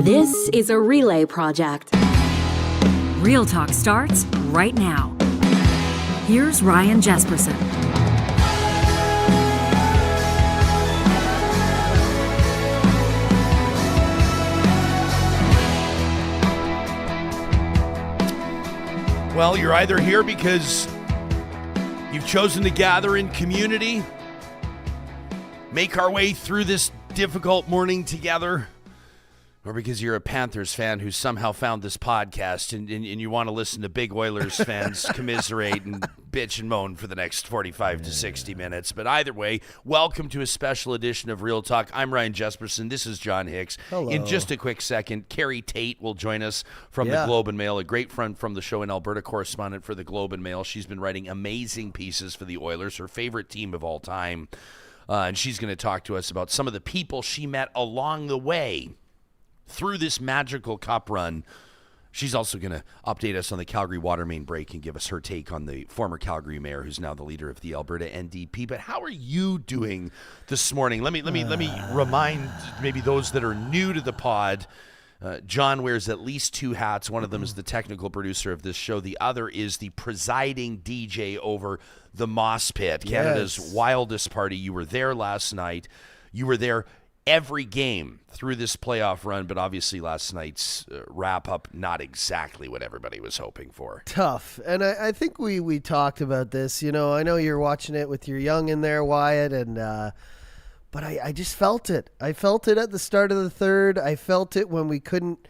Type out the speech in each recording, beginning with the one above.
This is a relay project. Real Talk starts right now. Here's Ryan Jesperson. Well, you're either here because you've chosen to gather in community, make our way through this difficult morning together, or because you're a Panthers fan who somehow found this podcast and you want to listen to big Oilers fans commiserate and bitch and moan for the next 45 to 60 minutes. But either way, welcome to a special edition of Real Talk. I'm Ryan Jesperson. This is John Hicks. Hello. In just a quick second, Carrie Tait will join us from the Globe and Mail, a great friend from the show, and Alberta correspondent for the Globe and Mail. She's been writing amazing pieces for the Oilers, her favorite team of all time. And she's going to talk to us about some of the people she met along the way through this magical cup run. She's also going to update us on the Calgary water main break and give us her take on the former Calgary mayor, who's now the leader of the Alberta NDP. But how are you doing this morning? Let me remind maybe those that are new to the pod. John wears at least two hats. One of them is the technical producer of this show. The other is the presiding DJ over the Moss Pit, Canada's wildest party. You were there last night. You were there every game through this playoff run, but obviously last night's wrap-up, not exactly what everybody was hoping for. Tough. And I think we talked about this. You know, I know you're watching it with your young in there, Wyatt, and but I just felt it. I felt it at the start of the third. I felt it when we couldn't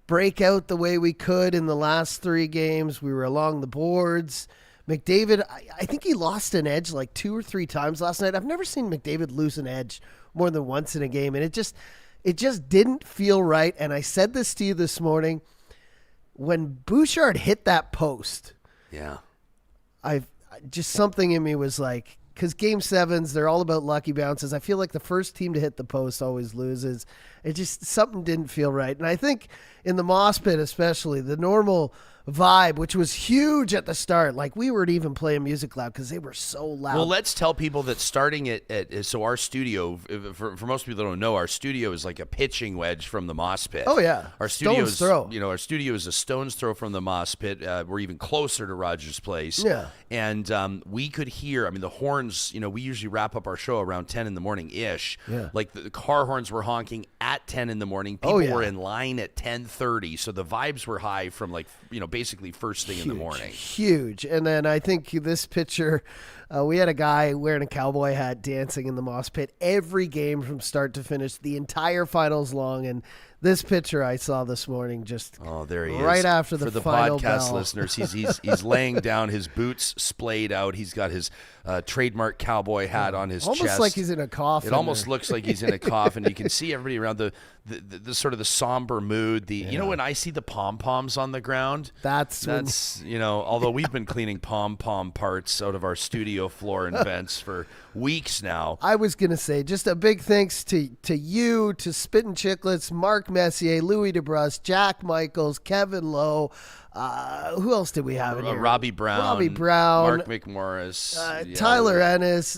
break out the way we could in the last three games. We were along the boards. McDavid, I think he lost an edge like 2 or 3 times last night. I've never seen McDavid lose an edge more than once in a game, and it just didn't feel right. And I said this to you this morning, when Bouchard hit that post, I just something in me was like, because game sevens, they're all about lucky bounces. I feel like the first team to hit the post always loses. It just, something didn't feel right. And I think in the Moss Pit especially, the normal vibe, which was huge at the start, like we weren't even playing music loud because they were so loud. Well, let's tell people that starting so our studio, for most people that don't know, our studio is like a pitching wedge from the Moss Pit. Oh yeah, our studio stone's throw. Our studio is a stone's throw from the Moss Pit. We're even closer to Rogers Place. Yeah, and we could hear. I mean, the horns. We usually wrap up our show around 10 in the morning ish. Yeah, like the car horns were honking at 10 in the morning. People were in line at 10:30, so the vibes were high from basically first thing in the morning. Huge. And then I think this picture, we had a guy wearing a cowboy hat dancing in the Moss Pit every game from start to finish, the entire finals long. And this picture I saw this morning, just there he right is. after the final For the podcast bell. listeners, he's laying down, his boots splayed out. He's got his trademark cowboy hat on his chest. Almost like he's in a coffin. It almost looks like he's in a coffin. You can see everybody around the sort of the somber mood. When I see the pom-poms on the ground, that's although we've been cleaning pom-pom parts out of our studio floor and vents for weeks now. I was going to say, just a big thanks to you, to Spittin' Chicklets, Mark Messier, Louis DeBrus, Jack Michaels, Kevin Lowe. Who else did we have in here? Robbie Brown, Mark McMorris, Tyler Ennis.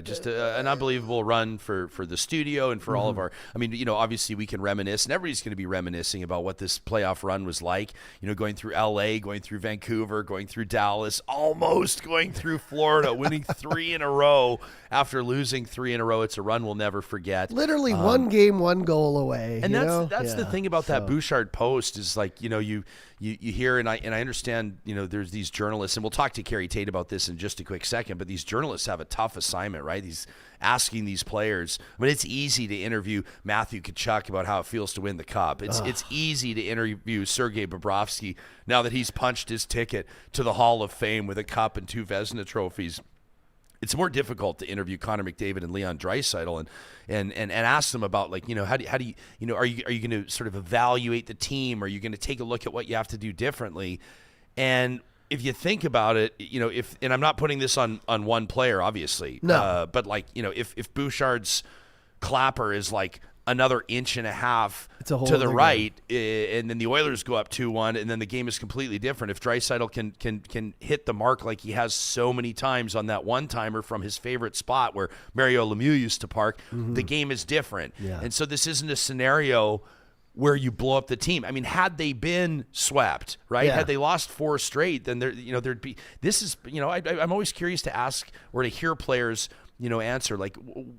Just an unbelievable run for the studio and for all of our. I mean, obviously we can reminisce, and everybody's going to be reminiscing about what this playoff run was like. Going through LA, going through Vancouver, going through Dallas, almost going through Florida, winning 3 in a row after losing 3 in a row. It's a run we'll never forget. Literally one game, one goal away. And that's the thing about that Bouchard post is like, you hear, and I understand, there's these journalists, and we'll talk to Carrie Tait about this in just a quick second, but these journalists have a tough assignment, right? He's asking these players. I mean, it's easy to interview Matthew Tkachuk about how it feels to win the cup. It's easy to interview Sergei Bobrovsky now that he's punched his ticket to the Hall of Fame with a cup and 2 Vezina trophies. It's more difficult to interview Connor McDavid and Leon Draisaitl and ask them about, like, how do you are you going to sort of evaluate the team? Are you going to take a look at what you have to do differently? And if you think about it, and I'm not putting this on one player, obviously, but like, if Bouchard's clapper is like another inch and a half to the right, and then the Oilers go up 2-1, and then the game is completely different. If Draisaitl can hit the mark like he has so many times on that one-timer from his favorite spot where Mario Lemieux used to park, the game is different. Yeah. And so this isn't a scenario where you blow up the team. I mean, had they been swept, right? Yeah. Had they lost 4 straight, then there'd be. This is, I'm always curious to ask or to hear players, answer, like,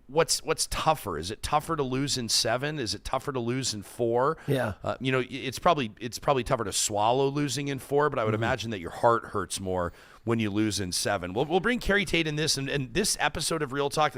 what's tougher? Is it tougher to lose in 7? Is it tougher to lose in 4? Yeah. It's probably tougher to swallow losing in 4, but I would imagine that your heart hurts more when you lose in 7. We'll bring Carrie Tait in this, and this episode of Real Talk,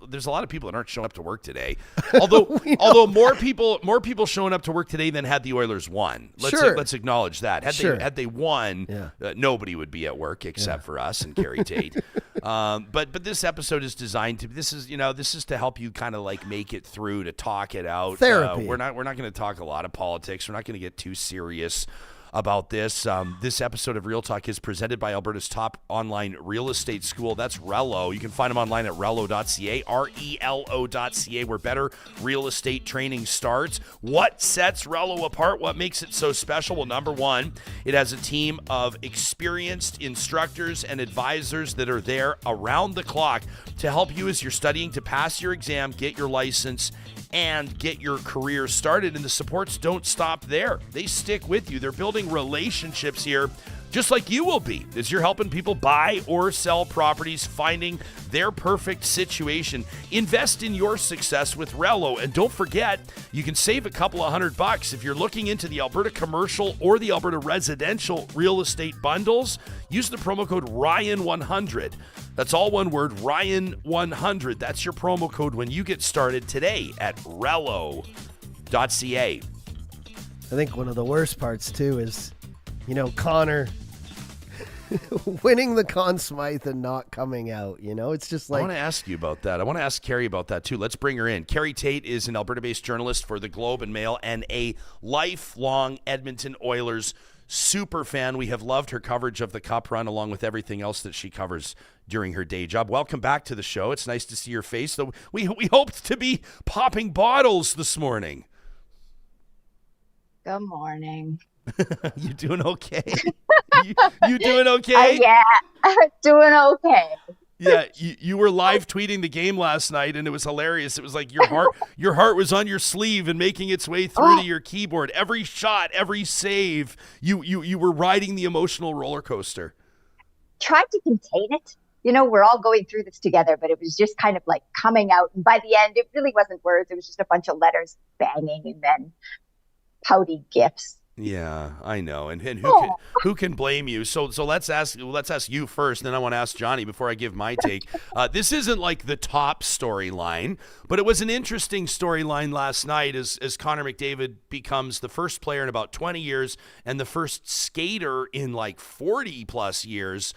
there's a lot of people that aren't showing up to work today. Although more people showing up to work today than had the Oilers won. Let's acknowledge that. Had they won, nobody would be at work except for us and Carrie Tait. But this episode is designed to. This is to help you kind of like make it through, to talk it out. Therapy. We're not going to talk a lot of politics. We're not going to get too serious about this. This episode of Real Talk is presented by Alberta's top online real estate school. That's Relo. You can find them online at relo.ca, RELO.ca, where better real estate training starts. What sets Relo apart? What makes it so special? Well, number one, it has a team of experienced instructors and advisors that are there around the clock to help you as you're studying to pass your exam, get your license, and get your career started. And the supports don't stop there. They stick with you. They're building relationships here, just like you will be, as you're helping people buy or sell properties, finding their perfect situation. Invest in your success with Relo. And don't forget, you can save a couple of $100 if you're looking into the Alberta commercial or the Alberta residential real estate bundles. Use the promo code Ryan100. That's all one word, Ryan100. That's your promo code when you get started today at Relo.ca. I think one of the worst parts, too, is, Connor winning the Conn Smythe and not coming out. It's just like... I want to ask you about that. I want to ask Carrie about that, too. Let's bring her in. Carrie Tait is an Alberta-based journalist for the Globe and Mail and a lifelong Edmonton Oilers super fan. We have loved her coverage of the Cup run along with everything else that she covers during her day job. Welcome back to the show. It's nice to see your face. So we hoped to be popping bottles this morning. Good morning. You doing okay? you doing okay? Yeah, doing okay. Yeah, you were live tweeting the game last night, and it was hilarious. It was like your heart was on your sleeve and making its way through to your keyboard. Every shot, every save, you were riding the emotional roller coaster. Tried to contain it. We're all going through this together, but it was just kind of like coming out. And by the end, it really wasn't words. It was just a bunch of letters banging and then pouty gifs. Yeah, I know. And who can blame you? So let's ask you first, and then I want to ask Johnny before I give my take. This isn't like the top storyline, but it was an interesting storyline last night as Connor McDavid becomes the first player in about 20 years and the first skater in like 40 plus years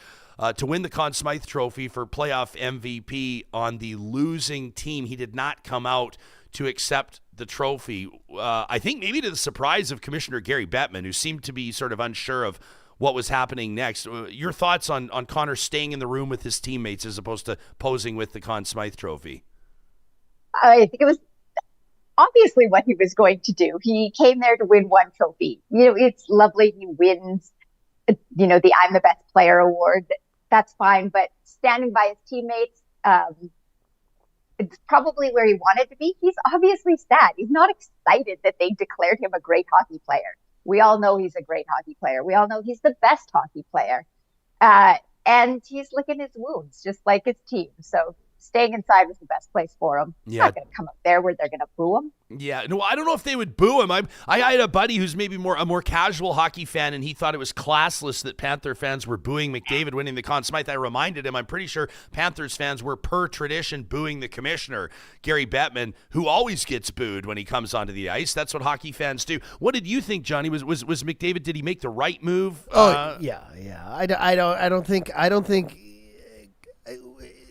to win the Conn Smythe Trophy for playoff MVP on the losing team. He did not come out to accept the trophy. I think maybe to the surprise of Commissioner Gary Bettman, who seemed to be sort of unsure of what was happening next. Your thoughts on Connor staying in the room with his teammates as opposed to posing with the Conn Smythe Trophy? I think it was obviously what he was going to do. He came there to win one trophy. It's lovely. He wins, the I'm the best player award. That's fine. But standing by his teammates, it's probably where he wanted to be. He's obviously sad. He's not excited that they declared him a great hockey player. We all know he's a great hockey player. We all know he's the best hockey player. And he's licking his wounds, just like his team. So staying inside was the best place for him. He's not going to come up there where they're going to boo him. Yeah, no, I don't know if they would boo him. I had a buddy who's maybe a more casual hockey fan, and he thought it was classless that Panther fans were booing McDavid winning the Conn Smythe. I reminded him, I'm pretty sure Panthers fans were per tradition booing the commissioner, Gary Bettman, who always gets booed when he comes onto the ice. That's what hockey fans do. What did you think, Johnny? Was McDavid? Did he make the right move? Yeah. I don't think.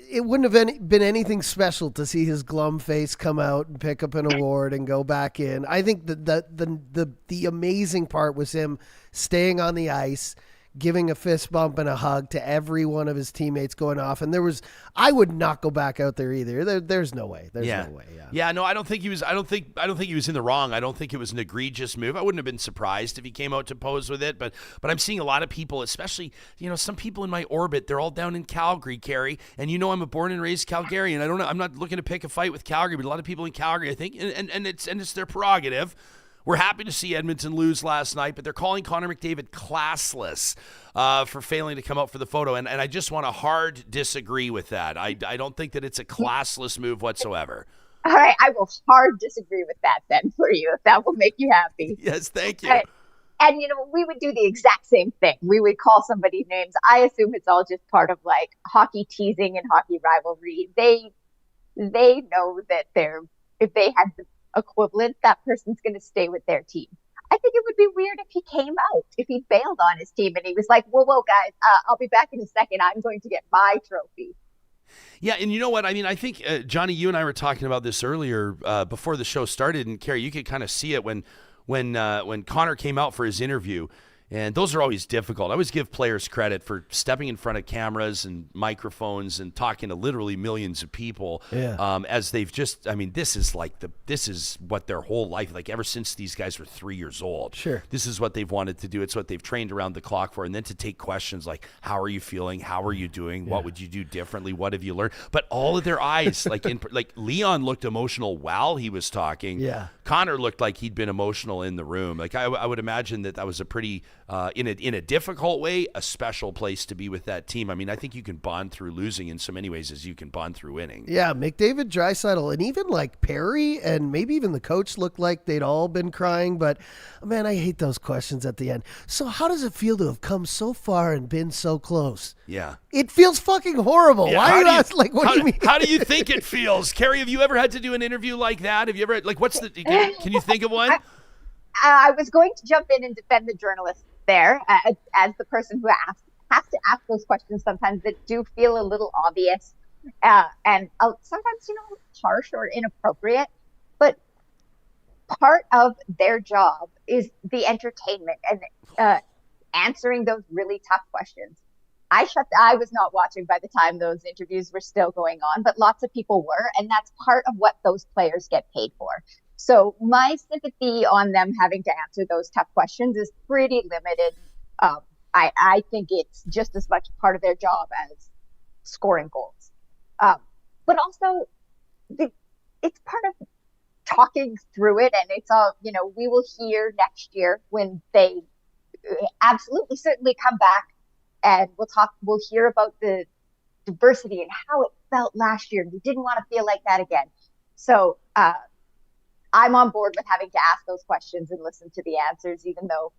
It wouldn't have been anything special to see his glum face come out and pick up an award and go back in. I think the amazing part was him staying on the ice, giving a fist bump and a hug to every one of his teammates going off. And I would not go back out there either. There's no way. No way. Yeah. No, I don't think he was. I don't think he was in the wrong. I don't think it was an egregious move. I wouldn't have been surprised if he came out to pose with it. But I'm seeing a lot of people, especially some people in my orbit. They're all down in Calgary, Carrie, and I'm a born and raised Calgarian. I don't know. I'm not looking to pick a fight with Calgary, but a lot of people in Calgary, I think, and it's their prerogative, we're happy to see Edmonton lose last night, but they're calling Connor McDavid classless for failing to come out for the photo. And I just want to hard disagree with that. I don't think that it's a classless move whatsoever. All right, I will hard disagree with that then for you, if that will make you happy. Yes, thank you. And, we would do the exact same thing. We would call somebody names. I assume it's all just part of like hockey teasing and hockey rivalry. They know that if they had the equivalent, that person's going to stay with their team. I think it would be weird if he came out, if he bailed on his team and he was like, whoa, guys, I'll be back in a second. I'm going to get my trophy. Yeah, and you know what? I mean, I think, Johnny, you and I were talking about this earlier before the show started, and Carrie, you could kind of see it when Connor came out for his interview. And those are always difficult. I always give players credit for stepping in front of cameras and microphones and talking to literally millions of people. Yeah. As they've just, I mean, this is what their whole life, like ever since these guys were 3 years old. Sure. This is what they've wanted to do. It's what they've trained around the clock for. And then to take questions like, how are you feeling? How are you doing? What would you do differently? What have you learned? But all of their eyes, like Leon looked emotional while he was talking. Yeah. Connor looked like he'd been emotional in the room. Like I would imagine that was a pretty, in a difficult way, a special place to be with that team. I mean, I think you can bond through losing in so many ways as you can bond through winning. Yeah, McDavid, Draisaitl, and even like Perry and maybe even the coach looked like they'd all been crying. But man, I hate those questions at the end. So how does it feel to have come so far and been so close? Yeah. It feels fucking horrible. Yeah, Why are you asking, like, what do you mean? How do you think it feels? Carrie, have you ever had to do an interview like that? Have you ever, like, can you think of one? I was going to jump in and defend the journalist there as the person who has to ask those questions sometimes that do feel a little obvious and sometimes, harsh or inappropriate. But part of their job is the entertainment and answering those really tough questions. I was not watching by the time those interviews were still going on, but lots of people were, and that's part of what those players get paid for. So my sympathy on them having to answer those tough questions is pretty limited. I think it's just as much part of their job as scoring goals. But also, it's part of talking through it, and it's all, we will hear next year when they absolutely certainly come back, and we'll hear about the diversity and how it felt last year. We didn't want to feel like that again. So, I'm on board with having to ask those questions and listen to the answers, even though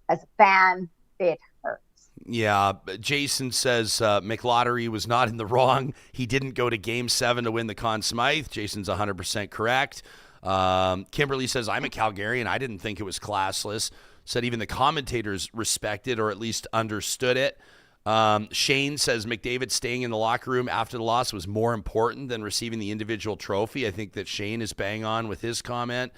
as a fan, it hurts. Yeah. Jason says McLottery was not in the wrong. He didn't go to Game 7 to win the Conn Smythe. Jason's 100% correct. Kimberly says, I'm a Calgarian. I didn't think it was classless. Said even the commentators respected or at least understood it. Shane says McDavid staying in the locker room after the loss was more important than receiving the individual trophy. I think that Shane is bang on with his comment.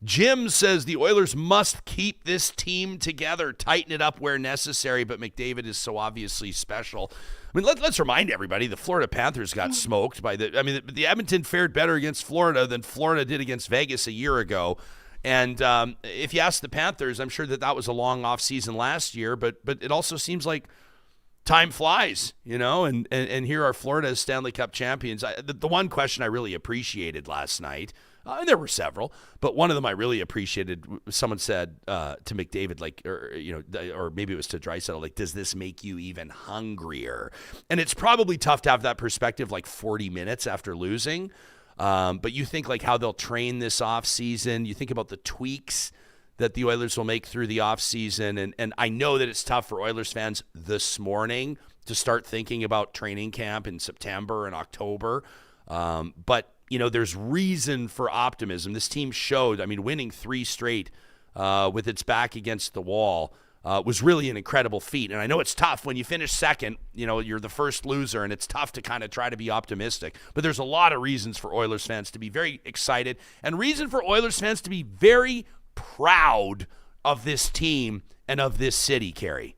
Jim says the Oilers must keep this team together, tighten it up where necessary, but McDavid is so obviously special. I mean, let's remind everybody, the Florida Panthers got smoked by the Edmonton fared better against Florida than Florida did against Vegas a year ago. And if you ask the Panthers, I'm sure that was a long off season last year, but it also seems like time flies, and here are Florida's Stanley Cup champions. The one question I really appreciated last night, and there were several, but one of them I really appreciated, someone said to McDavid, or maybe it was to Draisaitl, like, does this make you even hungrier? And it's probably tough to have that perspective like 40 minutes after losing. But you think like how they'll train this off season, you think about the tweaks that the Oilers will make through the offseason. And I know that it's tough for Oilers fans this morning to start thinking about training camp in September and October. But, there's reason for optimism. This team showed, winning 3 straight with its back against the wall was really an incredible feat. And I know it's tough when you finish second, you're the first loser, and it's tough to kind of try to be optimistic. But there's a lot of reasons for Oilers fans to be very excited and reason for Oilers fans to be very proud of this team and of this city, Carrie.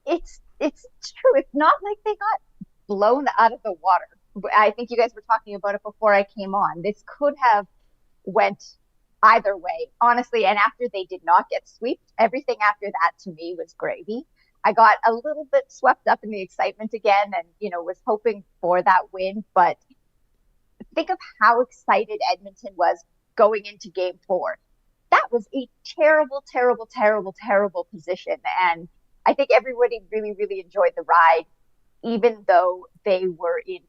It's true. It's not like they got blown out of the water. I think you guys were talking about it before I came on. This could have went either way, honestly. And after they did not get swept, everything after that to me was gravy. I got a little bit swept up in the excitement again and, was hoping for that win. But think of how excited Edmonton was going into Game 4. That was a terrible, terrible, terrible, terrible position. And I think everybody really, really enjoyed the ride, even though they were in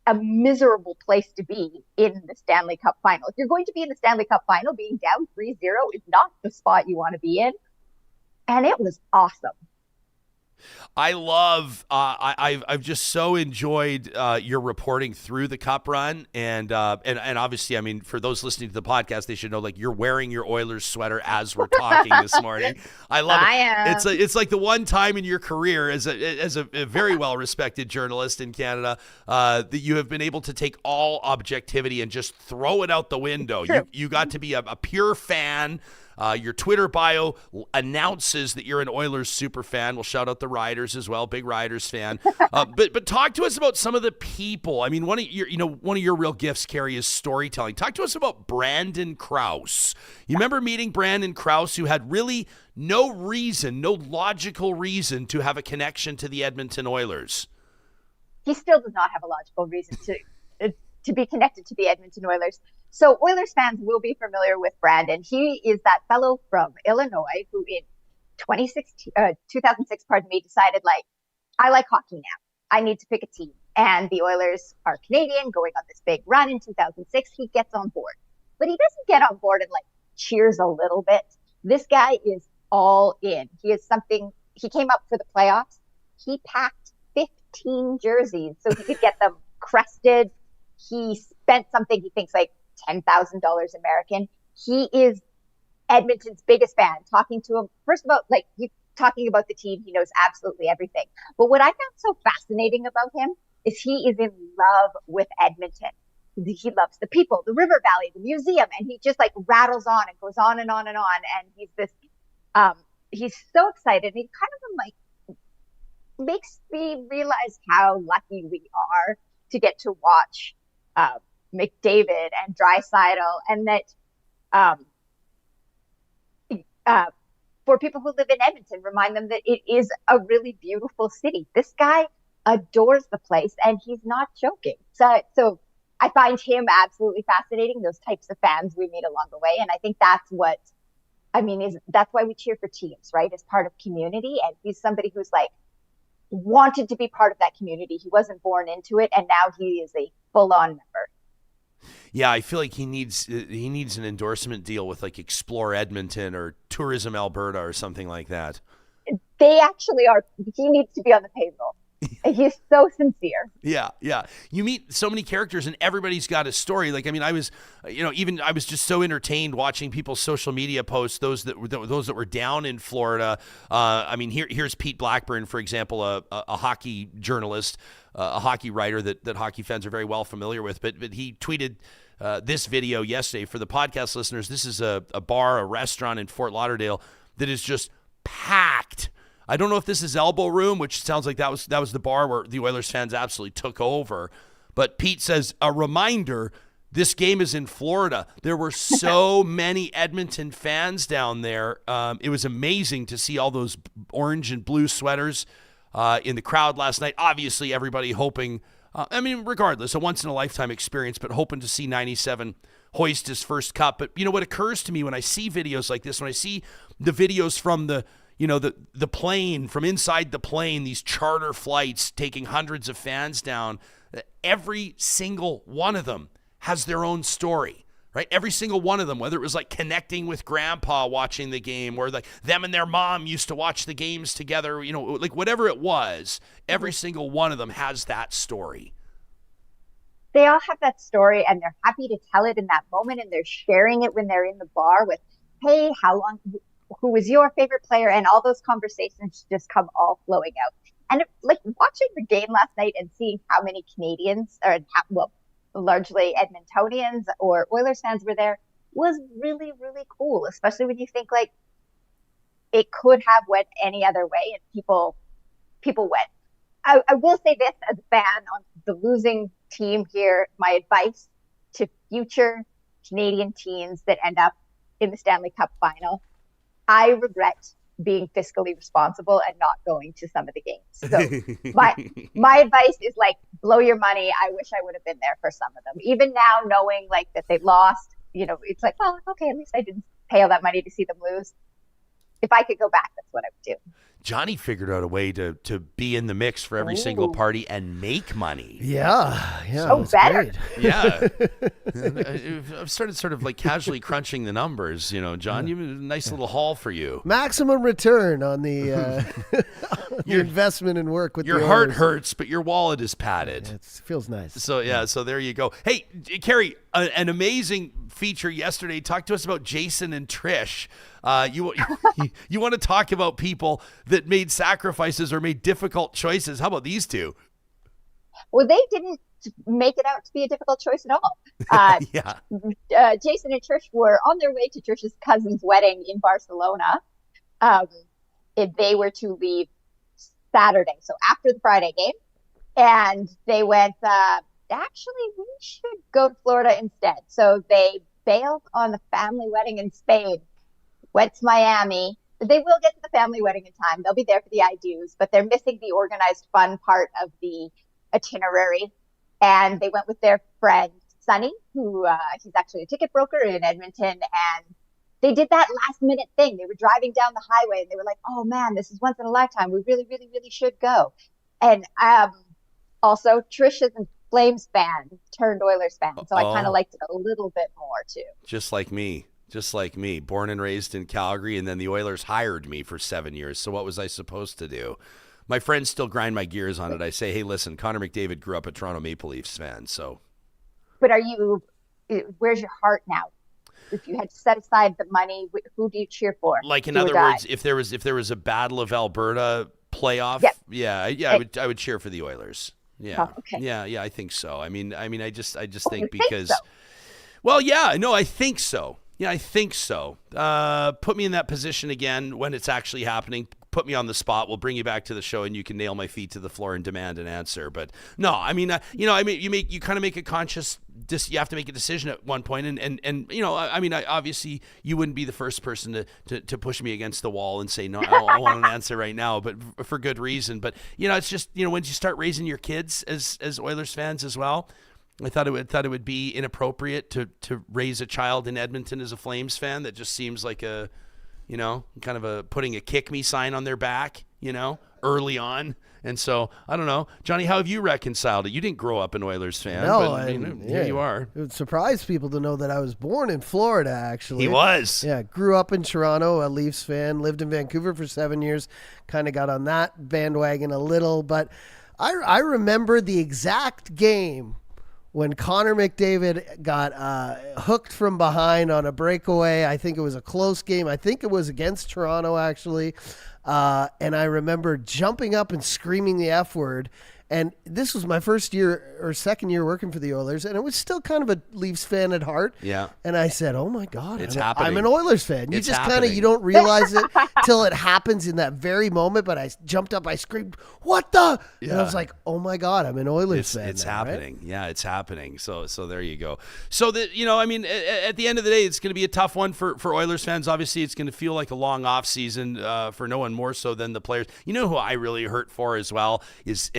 a miserable place to be in the Stanley Cup Final. If you're going to be in the Stanley Cup Final, being down 3-0 is not the spot you want to be in. And it was awesome. I love. I've just so enjoyed your reporting through the Cup run, and obviously, I mean, for those listening to the podcast, they should know like you're wearing your Oilers sweater as we're talking this morning. I love it. I am. It's like the one time in your career as a very well respected journalist in Canada that you have been able to take all objectivity and just throw it out the window. You got to be a pure fan. Your Twitter bio announces that you're an Oilers super fan. We'll shout out the Riders as well, big Riders fan. But talk to us about some of the people. I mean, one of your real gifts, Carrie, is storytelling. Talk to us about Brandon Krause. You remember meeting Brandon Krause, who had really no logical reason to have a connection to the Edmonton Oilers. He still does not have a logical reason to be connected to the Edmonton Oilers. So Oilers fans will be familiar with Brandon. He is that fellow from Illinois who in 2006, decided I like hockey now. I need to pick a team. And the Oilers are Canadian, going on this big run in 2006. He gets on board. But he doesn't get on board and cheers a little bit. This guy is all in. He came up for the playoffs. He packed 15 jerseys so he could get them crested. He spent something he thinks $10,000 American. He is Edmonton's biggest fan. Talking to him, first of all, talking about the team, he knows absolutely everything. But what I found so fascinating about him is he is in love with Edmonton. He loves the people, the river valley, the museum, and he just rattles on and goes on and on and on. And he's he's so excited. He kind of makes me realize how lucky we are to get to watch McDavid and Draisaitl, and that for people who live in Edmonton, remind them that it is a really beautiful city. This guy adores the place, and he's not joking. So I find him absolutely fascinating, those types of fans we meet along the way. And I think that's that's why we cheer for teams, right? As part of community. And he's somebody who's wanted to be part of that community. He wasn't born into it, and now he is a full-on member. Yeah, I feel like he needs an endorsement deal with Explore Edmonton or Tourism Alberta or something like that. They actually are. He needs to be on the payroll. He's so sincere. Yeah. You meet so many characters, and everybody's got a story. I was just so entertained watching people's social media posts. Those that were down in Florida. Here's Pete Blackburn, for example, a hockey journalist, a hockey writer that hockey fans are very well familiar with. But he tweeted this video yesterday for the podcast listeners. This is a bar, a restaurant in Fort Lauderdale that is just packed. I don't know if this is Elbow Room, which sounds like that was the bar where the Oilers fans absolutely took over. But Pete says, a reminder, this game is in Florida. There were so many Edmonton fans down there. It was amazing to see all those orange and blue sweaters in the crowd last night. Obviously, everybody hoping, regardless, a once-in-a-lifetime experience, but hoping to see 97 hoist his first cup. But, what occurs to me when I see videos like this, when I see the videos from the plane, from inside the plane, these charter flights taking hundreds of fans down, every single one of them has their own story, right? Every single one of them, whether it was connecting with grandpa watching the game, or them and their mom used to watch the games together, whatever it was, every single one of them has that story. They all have that story, and they're happy to tell it in that moment, and they're sharing it when they're in the bar with, hey, who was your favorite player? And all those conversations just come all flowing out. And watching the game last night and seeing how many Canadians, largely Edmontonians or Oilers fans were there, was really, really cool, especially when you think it could have went any other way, and people went. I will say this as a fan on the losing team here, my advice to future Canadian teams that end up in the Stanley Cup Final: I regret being fiscally responsible and not going to some of the games. So my advice is blow your money. I wish I would have been there for some of them. Even now, knowing that they've lost, it's like, well, okay, at least I didn't pay all that money to see them lose. If I could go back, that's what I would do. Johnny figured out a way to be in the mix for every single party and make money. Yeah. So better. Great. Yeah. I've started sort of like casually crunching the numbers, John, you nice little haul for you. Maximum return on the, your investment in work with your the heart owners. hurts, but your wallet is padded. It feels nice. So there you go. Hey, Carrie, an amazing feature yesterday. Talk to us about Jason and Trish. You want to talk about people that made sacrifices or made difficult choices? How about these two? Well, they didn't make it out to be a difficult choice at all. Yeah. Jason and Trish were on their way to Trish's cousin's wedding in Barcelona. They were to leave Saturday, so after the Friday game. And they went, actually, we should go to Florida instead. So they bailed on the family wedding in Spain, went to Miami. They will get to the family wedding in time. They'll be there for the I-do's, but they're missing the organized fun part of the itinerary. And they went with their friend, Sonny, who he's actually a ticket broker in Edmonton. And they did that last minute thing. They were driving down the highway and they were like, oh man, this is once in a lifetime. We really, really, really should go. And also, Trish is a Flames fan turned Oilers fan. So I kind of liked it a little bit more too. Just like me. Born and raised in Calgary, and then the Oilers hired me for 7 years. So what was I supposed to do? My friends still grind my gears on it. I say, hey, listen, Connor McDavid grew up a Toronto Maple Leafs fan. So, but where's your heart now? If you had to set aside the money, who do you cheer for? Like, in other words, if there was a Battle of Alberta playoff, I would cheer for the Oilers. Yeah. Oh, okay. Yeah, I think so. I mean, I just think you because, think so? Well, yeah, no, I think so. Yeah, I think so. Put me in that position again when it's actually happening. Put me on the spot. We'll bring you back to the show, and you can nail my feet to the floor and demand an answer. But no, I mean, you kind of make a conscious. You have to make a decision at one point, and obviously you wouldn't be the first person to push me against the wall and say no. I want an answer right now, but for good reason. But it's just when you start raising your kids as Oilers fans as well. I thought it would be inappropriate to raise a child in Edmonton as a Flames fan. That just seems like a, kind of a putting a kick me sign on their back, early on. And so I don't know, Johnny, how have you reconciled it? You didn't grow up an Oilers fan. No, but, here you are. It would surprise people to know that I was born in Florida. Actually, he was. Yeah, grew up in Toronto, a Leafs fan. Lived in Vancouver for 7 years. Kind of got on that bandwagon a little, but I remember the exact game when Connor McDavid got hooked from behind on a breakaway. I think it was a close game. I think it was against Toronto, actually. And I remember jumping up and screaming the F word. And this was my first year or second year working for the Oilers, and it was still kind of a Leafs fan at heart. Yeah. And I said, "Oh my God, happening. I'm an Oilers fan." You It's just happening. you don't realize it till it happens in that very moment. But I jumped up, I screamed, "What the?" And I was like, "Oh my God, I'm an Oilers fan." It's now, happening. right? Yeah, it's happening. So there you go. So that at the end of the day, it's going to be a tough one for Oilers fans. Obviously, it's going to feel like a long off season for no one more so than the players. You know who I really hurt for as well is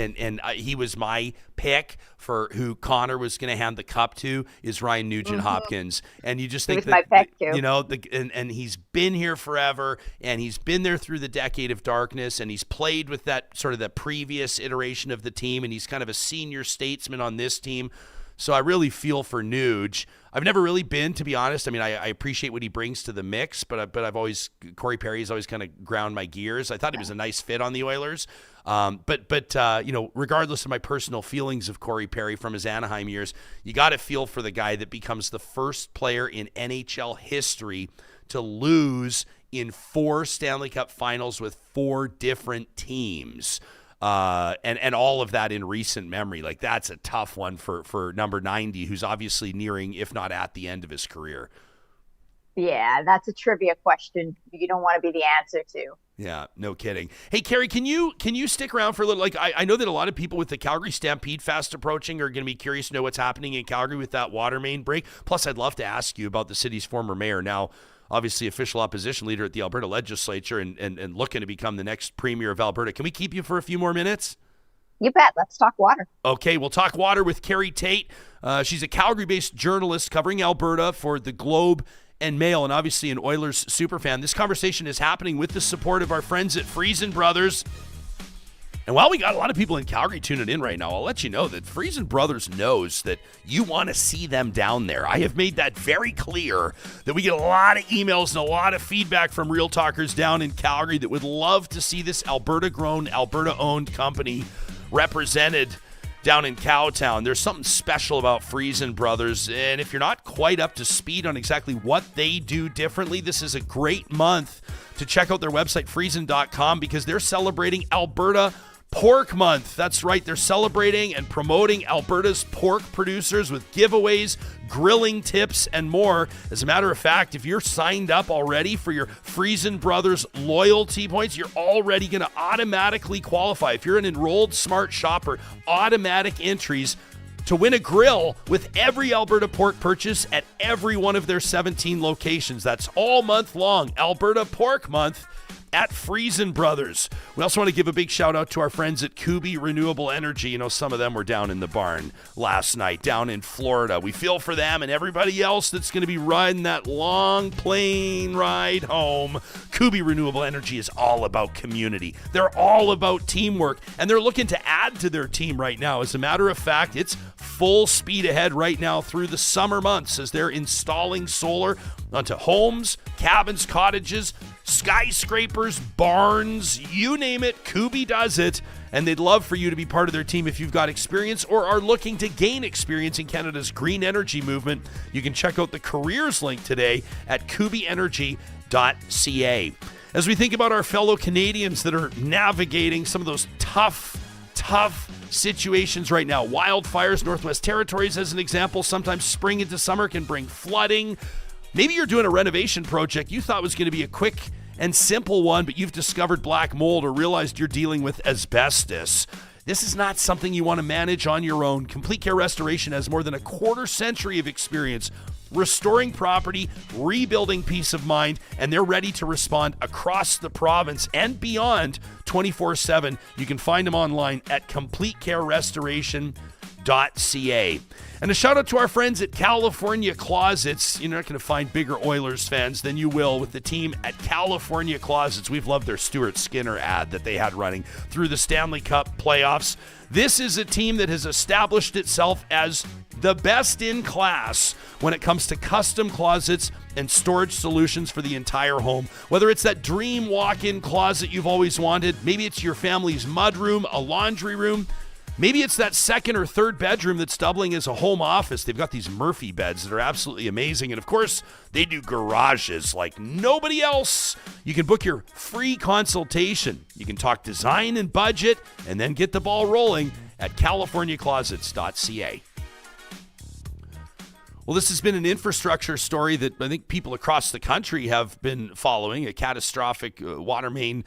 he was my pick for who Connor was going to hand the cup to is Ryan Nugent-Hopkins. And you just think that, my pick too. and he's been here forever, and he's been there through the decade of darkness, and he's played with that sort of the previous iteration of the team, and he's kind of a senior statesman on this team. So I really feel for Nuge. I've never really been, to be honest. I mean, I appreciate what he brings to the mix, but I've always, Corey Perry's always kind of ground my gears. I thought he was a nice fit on the Oilers. But regardless of my personal feelings of Corey Perry from his Anaheim years, you got to feel for the guy that becomes the first player in NHL history to lose in 4 Stanley Cup Finals with 4 different teams. And all of that in recent memory. Like, that's a tough one for number 90, who's obviously nearing, if not at the end of his career. Yeah, that's a trivia question you don't want to be the answer to. Yeah, no kidding. Hey, Carrie, can you stick around for a little? Like, I know that a lot of people with the Calgary Stampede fast approaching are going to be curious to know what's happening in Calgary with that water main break. Plus, I'd love to ask you about the city's former mayor, now obviously official opposition leader at the Alberta legislature and looking to become the next premier of Alberta. Can we keep you for a few more minutes? You bet. Let's talk water. Okay, we'll talk water with Carrie Tait. She's a Calgary-based journalist covering Alberta for the Globe and Mail, and obviously an Oilers superfan. This conversation is happening with the support of our friends at Friesen Brothers. And while we got a lot of people in Calgary tuning in right now, I'll let you know that Friesen Brothers knows that you want to see them down there. I have made that very clear, that we get a lot of emails and a lot of feedback from Real Talkers down in Calgary that would love to see this Alberta-grown, Alberta-owned company represented down in Cowtown. There's something special about Friesen Brothers, and if you're not quite up to speed on exactly what they do differently, this is a great month to check out their website, friesen.com, because they're celebrating Alberta Pork Month. That's right, they're celebrating and promoting Alberta's pork producers with giveaways, grilling tips, and more. As a matter of fact, if you're signed up already for your Friesen Brothers loyalty points, you're already going to automatically qualify. If you're an enrolled smart shopper, automatic entries to win a grill with every Alberta pork purchase at every one of their 17 locations. That's all month long, Alberta Pork Month at Friesen Brothers. We also want to give a big shout out to our friends at Kubi Renewable Energy. You know, some of them were down in the barn last night, down in Florida. We feel for them and everybody else that's going to be riding that long plane ride home. Kubi Renewable Energy is all about community. They're all about teamwork, and they're looking to add to their team right now. As a matter of fact, it's full speed ahead right now through the summer months as they're installing solar onto homes, cabins, cottages, skyscrapers, barns, you name it, Kubi does it. And they'd love for you to be part of their team if you've got experience or are looking to gain experience in Canada's green energy movement. You can check out the careers link today at kubienergy.ca. As we think about our fellow Canadians that are navigating some of those tough situations right now, wildfires, Northwest Territories as an example, sometimes spring into summer can bring flooding. Maybe you're doing a renovation project you thought was going to be a quick and simple one, but you've discovered black mold or realized you're dealing with asbestos. This is not something you want to manage on your own. Complete Care Restoration has more than a quarter century of experience restoring property, rebuilding peace of mind, and they're ready to respond across the province and beyond 24/7. You can find them online at completecarerestoration.ca. And a shout out to our friends at California Closets. You're not going to find bigger Oilers fans than you will with the team at California Closets. We've loved their Stuart Skinner ad that they had running through the Stanley Cup playoffs. This is a team that has established itself as the best in class when it comes to custom closets and storage solutions for the entire home. Whether it's that dream walk-in closet you've always wanted, maybe it's your family's mudroom, a laundry room, maybe it's that second or third bedroom that's doubling as a home office. They've got these Murphy beds that are absolutely amazing. And of course, they do garages like nobody else. You can book your free consultation. You can talk design and budget and then get the ball rolling at californiaclosets.ca. Well, this has been an infrastructure story that I think people across the country have been following, a catastrophic water main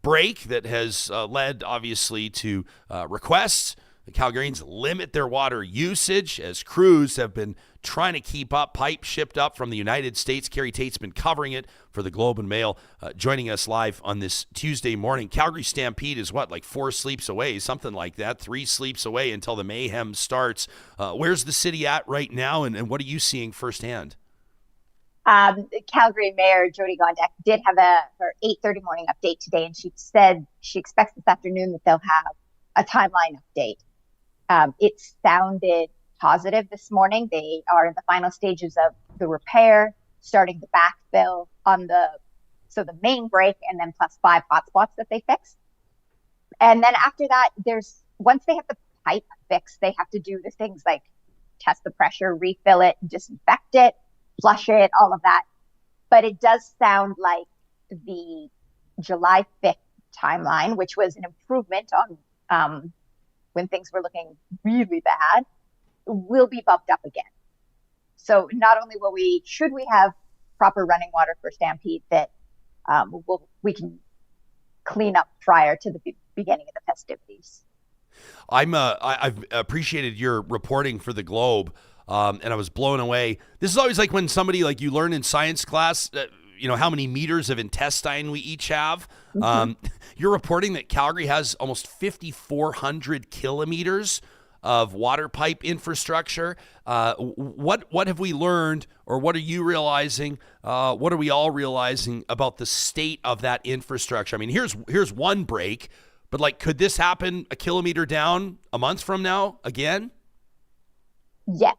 break that has led, obviously, to requests. The Calgarians limit their water usage as crews have been trying to keep up. Pipe shipped up from the United States. Carrie Tait's been covering it for the Globe and Mail, joining us live on this Tuesday morning. Calgary Stampede is what, like 4 sleeps away, something like that, 3 sleeps away until the mayhem starts. Where's the city at right now, and what are you seeing firsthand? Calgary Mayor Jyoti Gondek did have her 8:30 morning update today, and she said she expects this afternoon that they'll have a timeline update. It sounded positive this morning. They are in the final stages of the repair, starting the backfill on the main break, and then plus 5 hotspots that they fixed. And then after that, once they have the pipe fixed, they have to do the things like test the pressure, refill it, disinfect it, flush it, all of that. But it does sound like the July 5th timeline, which was an improvement on when things were looking really bad, will be bumped up again. So not only should we have proper running water for Stampede that we can clean up prior to the beginning of the festivities. I've appreciated your reporting for the Globe, and I was blown away. This is always like when somebody, like you learn in science class, how many meters of intestine we each have. You're reporting that Calgary has almost 5,400 kilometers of water pipe infrastructure. What have we learned, or what are you realizing? What are we all realizing about the state of that infrastructure? I mean, here's one break, but like, could this happen a kilometer down a month from now again? Yes.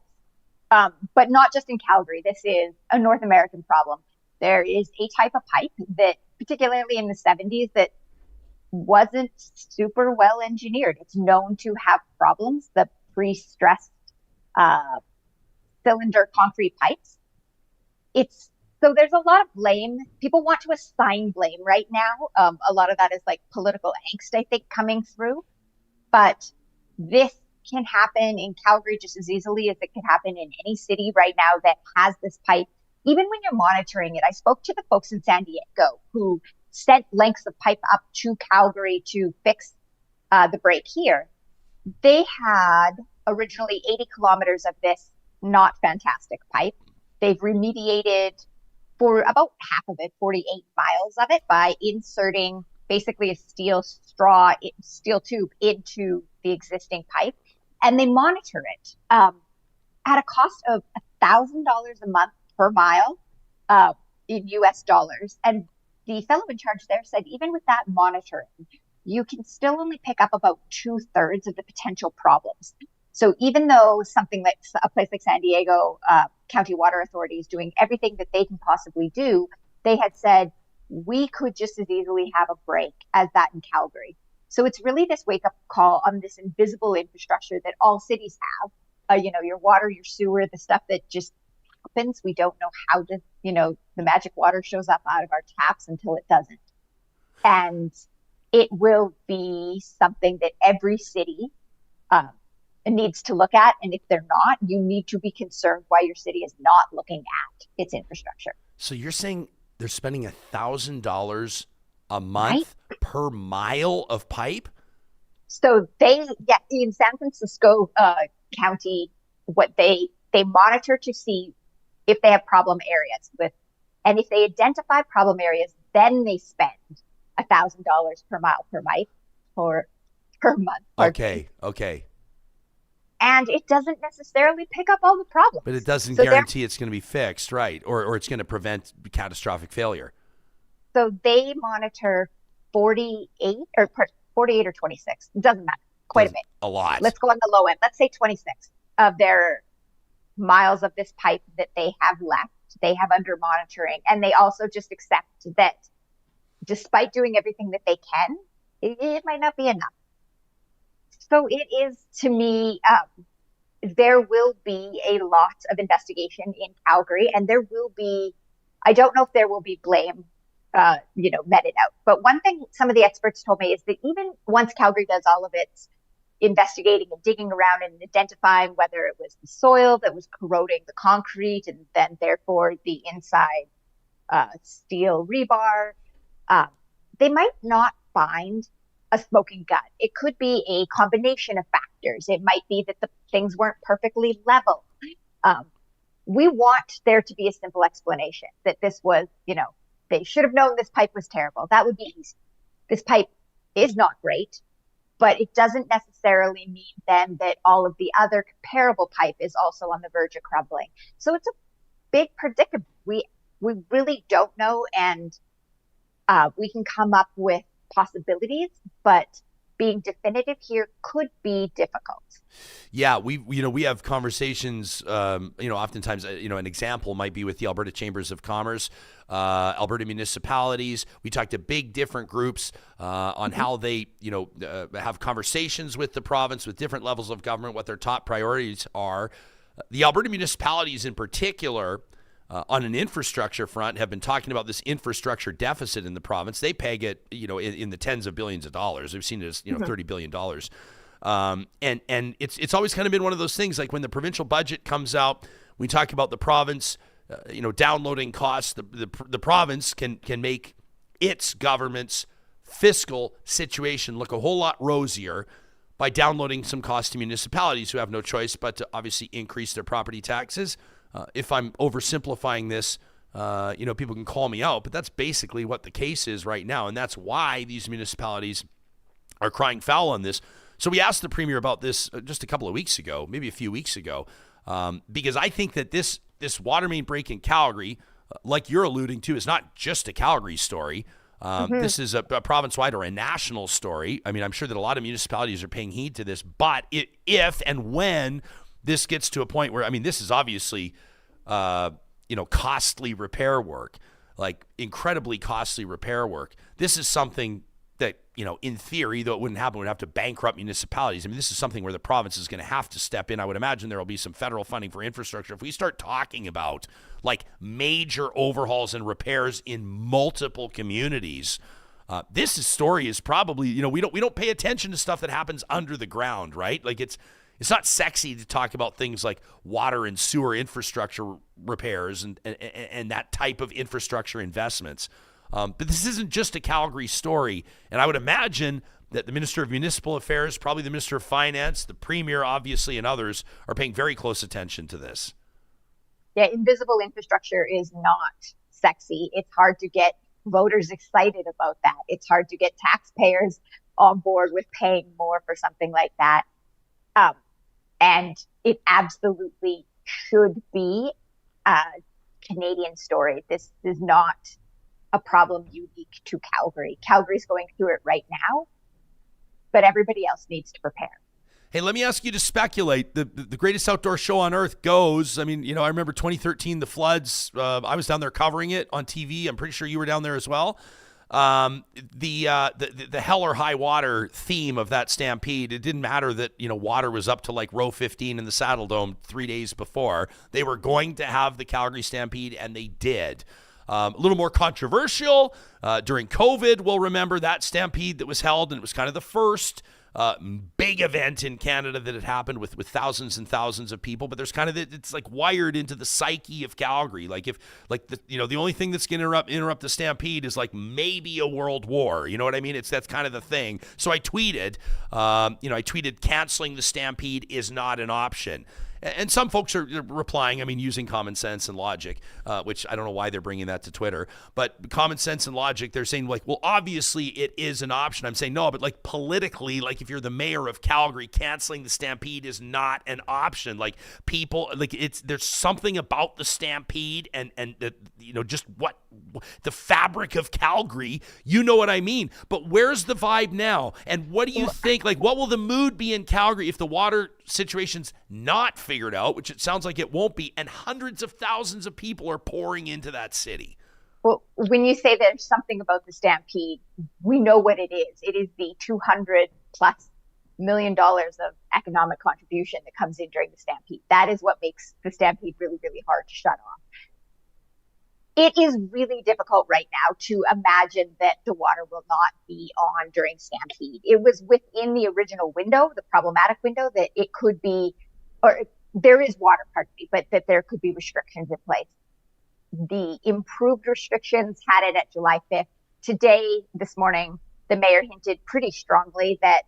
But not just in Calgary. This is a North American problem. There is a type of pipe that, particularly in the 70s, that wasn't super well engineered. It's known to have problems, the pre-stressed cylinder concrete pipes. So there's a lot of blame. People want to assign blame right now. A lot of that is like political angst, I think, coming through. But this can happen in Calgary just as easily as it could happen in any city right now that has this pipe. Even when you're monitoring it, I spoke to the folks in San Diego who sent lengths of pipe up to Calgary to fix the break here. They had originally 80 kilometers of this not fantastic pipe. They've remediated for about half of it, 48 miles of it, by inserting basically a steel tube into the existing pipe. And they monitor it at a cost of $1,000 a month per mile in US dollars. And the fellow in charge there said, even with that monitoring, you can still only pick up about 2/3 of the potential problems. So even though something like a place like San Diego County Water Authority is doing everything that they can possibly do, they had said, we could just as easily have a break as that in Calgary. So it's really this wake-up call on this invisible infrastructure that all cities have. Your water, your sewer, the stuff that just happens. We don't know how to, the magic water shows up out of our taps until it doesn't. And it will be something that every city needs to look at. And if they're not, you need to be concerned why your city is not looking at its infrastructure. So you're saying they're spending $1,000 a month per mile of pipe? So in San Francisco County, what they monitor to see if they have problem areas and if they identify problem areas, then they spend $1,000 per mile per month. Okay. And it doesn't necessarily pick up all the problems. But it doesn't guarantee it's going to be fixed, right? Or it's going to prevent catastrophic failure. So they monitor 48 or 26. It doesn't matter. Quite a bit. A lot. Let's go on the low end. Let's say 26 of their miles of this pipe that they have left, they have under monitoring. And they also just accept that despite doing everything that they can, it might not be enough. So it is, to me, there will be a lot of investigation in Calgary, and there will be, I don't know if there will be blame, meted out. But one thing some of the experts told me is that even once Calgary does all of its investigating and digging around and identifying whether it was the soil that was corroding the concrete and then therefore the inside steel rebar, they might not find a smoking gun. It could be a combination of factors. It might be that the things weren't perfectly level. We want there to be a simple explanation that this was, they should have known this pipe was terrible. That would be easy. This pipe is not great, but it doesn't necessarily mean then that all of the other comparable pipe is also on the verge of crumbling. So it's a big predicament. We really don't know, and we can come up with possibilities, but being definitive here could be difficult. Yeah, we have conversations. Oftentimes, an example might be with the Alberta Chambers of Commerce, Alberta municipalities. We talk to big different groups on how they, have conversations with the province, with different levels of government, what their top priorities are. The Alberta municipalities, in particular, on an infrastructure front, have been talking about this infrastructure deficit in the province. They peg it, in the tens of billions of dollars. We've seen it as, $30 billion. And it's always kind of been one of those things, like when the provincial budget comes out, we talk about the province, downloading costs. The province can make its government's fiscal situation look a whole lot rosier by downloading some costs to municipalities who have no choice but to obviously increase their property taxes. If I'm oversimplifying this, People can call me out, but that's basically what the case is right now. And that's why these municipalities are crying foul on this. So we asked the Premier about this just a couple of weeks ago, maybe a few weeks ago, because I think that this water main break in Calgary, like you're alluding to, is not just a Calgary story. This is a province-wide or a national story. I mean, I'm sure that a lot of municipalities are paying heed to this, but if and when this gets to a point where, I mean, this is obviously, costly repair work, like incredibly costly repair work. This is something that, in theory, though it wouldn't happen, would have to bankrupt municipalities. I mean, this is something where the province is going to have to step in. I would imagine there will be some federal funding for infrastructure. If we start talking about like major overhauls and repairs in multiple communities, this story is probably, we don't pay attention to stuff that happens under the ground, right? Like it's not sexy to talk about things like water and sewer infrastructure repairs and that type of infrastructure investments. But this isn't just a Calgary story. And I would imagine that the Minister of Municipal Affairs, probably the Minister of Finance, the Premier, obviously, and others are paying very close attention to this. Yeah, invisible infrastructure is not sexy. It's hard to get voters excited about that. It's hard to get taxpayers on board with paying more for something like that. And it absolutely should be a Canadian story. This is not a problem unique to Calgary. Calgary's going through it right now, but everybody else needs to prepare. Hey, let me ask you to speculate. The greatest outdoor show on earth goes. I mean, I remember 2013, the floods. I was down there covering it on TV. I'm pretty sure you were down there as well. The hell or high water theme of that Stampede, it didn't matter that, water was up to like row 15 in the Saddle Dome 3 days before. They were going to have the Calgary Stampede, and they did. A little more controversial during COVID. We'll remember that Stampede that was held, and it was kind of the first big event in Canada that had happened with thousands and thousands of people. But there's kind of it's like wired into the psyche of Calgary. Like if the only thing that's going to interrupt the Stampede is like maybe a world war. You know what I mean? That's kind of the thing. So I tweeted, canceling the Stampede is not an option. And some folks are replying, using common sense and logic, which I don't know why they're bringing that to Twitter. But common sense and logic, they're saying, like, well, obviously it is an option. I'm saying, no, but like politically, like if you're the mayor of Calgary, canceling the Stampede is not an option. Like people, like there's something about the Stampede and just what the fabric of Calgary, you know what I mean? But where's the vibe now? And what do you think? Like, what will the mood be in Calgary if the water situation's not figured out, which it sounds like it won't be, and hundreds of thousands of people are pouring into that city? Well, when you say there's something about the Stampede, we know what it is. It is the $200+ million of economic contribution that comes in during the Stampede. That is what makes the Stampede really, really hard to shut off. It is really difficult right now to imagine that the water will not be on during Stampede. It was within the original window, the problematic window, that it could be, or there is water, pardon me, but that there could be restrictions in place. The improved restrictions had it at July 5th. Today, this morning, the mayor hinted pretty strongly that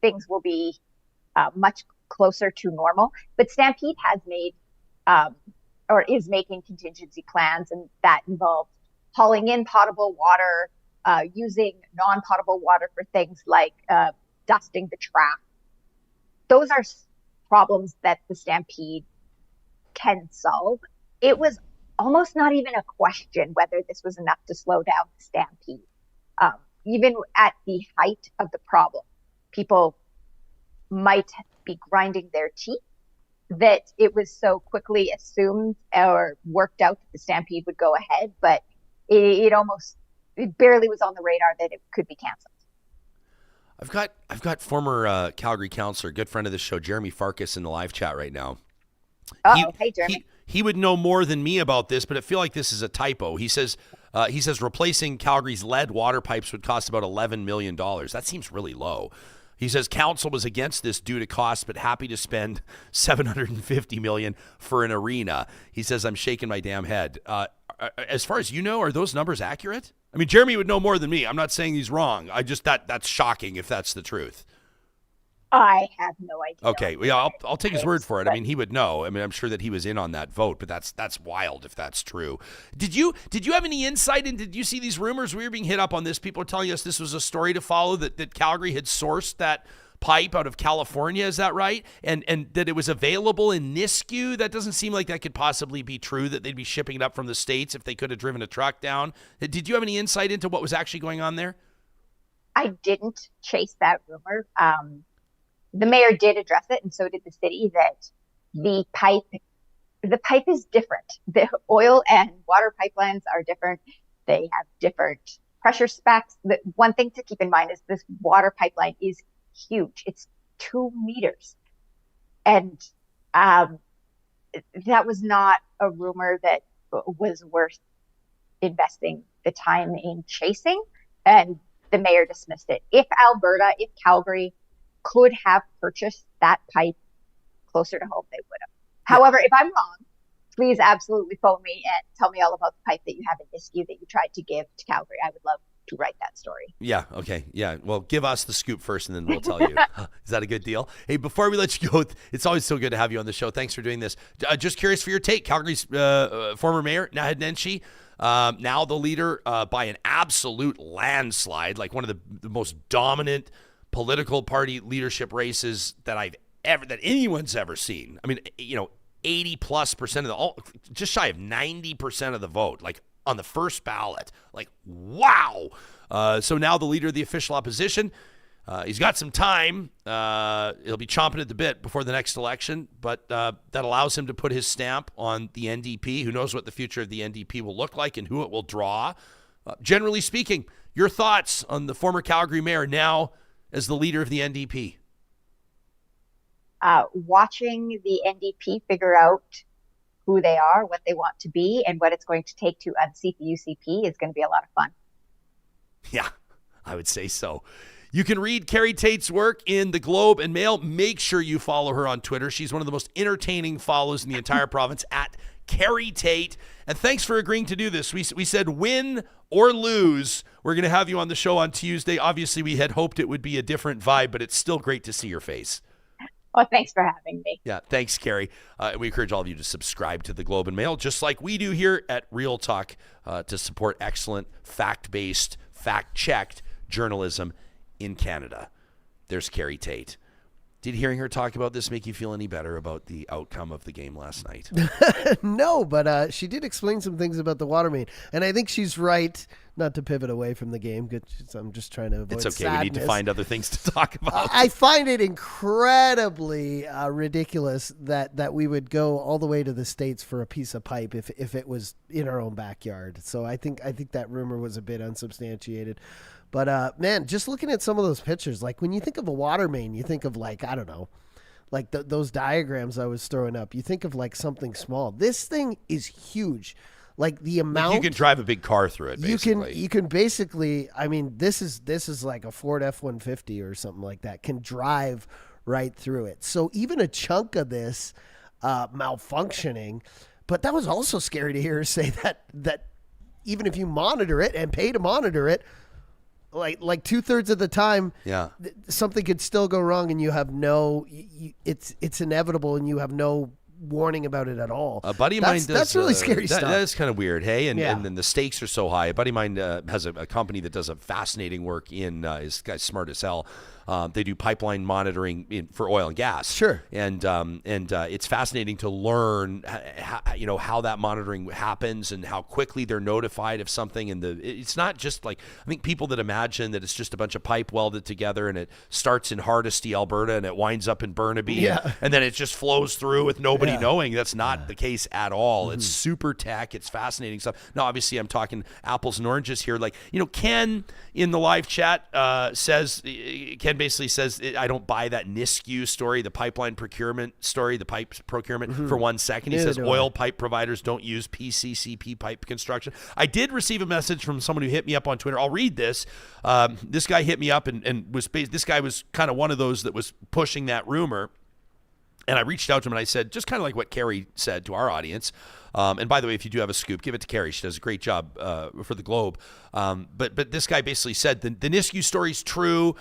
things will be much closer to normal. But Stampede has made or is making contingency plans, and that involves hauling in potable water, using non-potable water for things like dusting the track. Those are problems that the Stampede can solve. It was almost not even a question whether this was enough to slow down the Stampede. Even at the height of the problem, people might be grinding their teeth that it was so quickly assumed or worked out that the Stampede would go ahead, but it barely was on the radar that it could be canceled. I've got former Calgary councillor, good friend of the show, Jeremy Farkas, in the live chat right now. Hey, Jeremy. He would know more than me about this, but I feel like this is a typo. He says replacing Calgary's lead water pipes would cost about $11 million. That seems really low. He says council was against this due to cost, but happy to spend $750 million for an arena. He says, I'm shaking my damn head. As far as you know, are those numbers accurate? I mean, Jeremy would know more than me. I'm not saying he's wrong. That's shocking if that's the truth. I have no idea. Okay, well, yeah, I'll take his word for it. I mean, he would know. I mean, I'm sure that he was in on that vote, but that's wild if that's true. Did you have any insight into? Did you see these rumors? We were being hit up on this. People are telling us this was a story to follow, that Calgary had sourced that pipe out of California. Is that right? And that it was available in Nisku. That doesn't seem like that could possibly be true. That they'd be shipping it up from the States if they could have driven a truck down. Did you have any insight into what was actually going on there? I didn't chase that rumor. The mayor did address it, and so did the city, that the pipe is different. The oil and water pipelines are different. They have different pressure specs. The one thing to keep in mind is this water pipeline is huge. It's 2 meters. And that was not a rumor that was worth investing the time in chasing. And the mayor dismissed it. If Calgary could have purchased that pipe closer to home, they would have. However, if I'm wrong, please absolutely phone me and tell me all about the pipe that you have in Nisku that you tried to give to Calgary. I would love to write that story. Yeah, okay. Yeah, well, give us the scoop first and then we'll tell you. Is that a good deal? Hey, before we let you go, it's always so good to have you on the show. Thanks for doing this. Just curious for your take. Calgary's former mayor, Naheed Nenshi, now the leader by an absolute landslide, like one of the most dominant political party leadership races that anyone's ever seen. I mean, 80+% of just shy of 90% of the vote, like on the first ballot. Like, wow. So now the leader of the official opposition, he's got some time. He'll be chomping at the bit before the next election, but that allows him to put his stamp on the NDP. Who knows what the future of the NDP will look like and who it will draw. Generally speaking, your thoughts on the former Calgary mayor now as the leader of the NDP? Watching the NDP figure out who they are, what they want to be, and what it's going to take to unseat the UCP is going to be a lot of fun. Yeah, I would say so. You can read Carrie Tait's work in the Globe and Mail. Make sure you follow her on Twitter. She's one of the most entertaining follows in the entire province at Carrie Tait. And thanks for agreeing to do this. We said win or lose, we're going to have you on the show on Tuesday. Obviously, we had hoped it would be a different vibe, but it's still great to see your face. Well, thanks for having me. Yeah, thanks, Carrie. We encourage all of you to subscribe to the Globe and Mail, just like we do here at Real Talk, to support excellent, fact-based, fact-checked journalism in Canada. There's Carrie Tait. Did hearing her talk about this make you feel any better about the outcome of the game last night? No, but she did explain some things about the water main. And I think she's right not to pivot away from the game. I'm just trying to avoid It's okay. sadness. We need to find other things to talk about. I find it incredibly ridiculous that we would go all the way to the States for a piece of pipe if it was in our own backyard. So I think that rumor was a bit unsubstantiated. But, man, just looking at some of those pictures, like when you think of a water main, you think of like, I don't know, like those diagrams I was throwing up. You think of like something small. This thing is huge. Like the amount. You can drive a big car through it, basically. You can basically, I mean, this is like a Ford F-150 or something like that, can drive right through it. So even a chunk of this malfunctioning, but that was also scary to hear her say that even if you monitor it and pay to monitor it, like 2/3 of the time, yeah, something could still go wrong, and you have it's inevitable, and you have no warning about it at all. A buddy of mine does. That's really scary stuff. That's kind of weird, hey? And then the stakes are so high. A buddy of mine has a company that does a fascinating work in. This guy's smart as hell. They do pipeline monitoring for oil and gas. Sure. And it's fascinating to learn how that monitoring happens and how quickly they're notified of something. And it's not just like, I think people that imagine that it's just a bunch of pipe welded together and it starts in Hardisty, Alberta, and it winds up in Burnaby, and then it just flows through with nobody knowing. That's not the case at all. It's super tech. It's fascinating stuff. Now, obviously, I'm talking apples and oranges here. Like, Ken in the live chat Ken basically says, I don't buy that Nisku story, the pipeline procurement story, the pipe procurement for 1 second. He says oil pipe providers don't use PCCP pipe construction. I did receive a message from someone who hit me up on Twitter. I'll read this. This guy hit me up and this guy was kind of one of those that was pushing that rumor. And I reached out to him and I said, just kind of like what Carrie said to our audience. And by the way, if you do have a scoop, give it to Carrie. She does a great job for the Globe. But this guy basically said the Nisku story's true.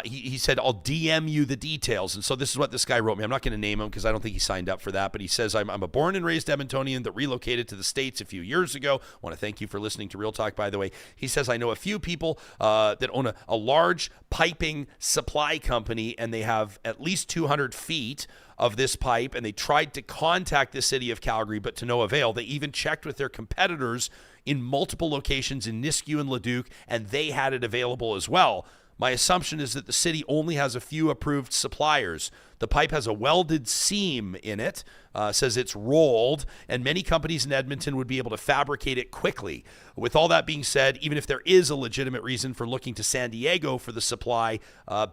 He said, I'll DM you the details. And so this is what this guy wrote me. I'm not going to name him because I don't think he signed up for that. But he says, I'm a born and raised Edmontonian that relocated to the States a few years ago. I want to thank you for listening to Real Talk, by the way. He says, I know a few people that own a large piping supply company, and they have at least 200 feet of this pipe, and they tried to contact the city of Calgary, but to no avail. They even checked with their competitors in multiple locations in Nisku and Leduc, and they had it available as well. My assumption is that the city only has a few approved suppliers. The pipe has a welded seam in it, says it's rolled, and many companies in Edmonton would be able to fabricate it quickly. With all that being said, even if there is a legitimate reason for looking to San Diego for the supply,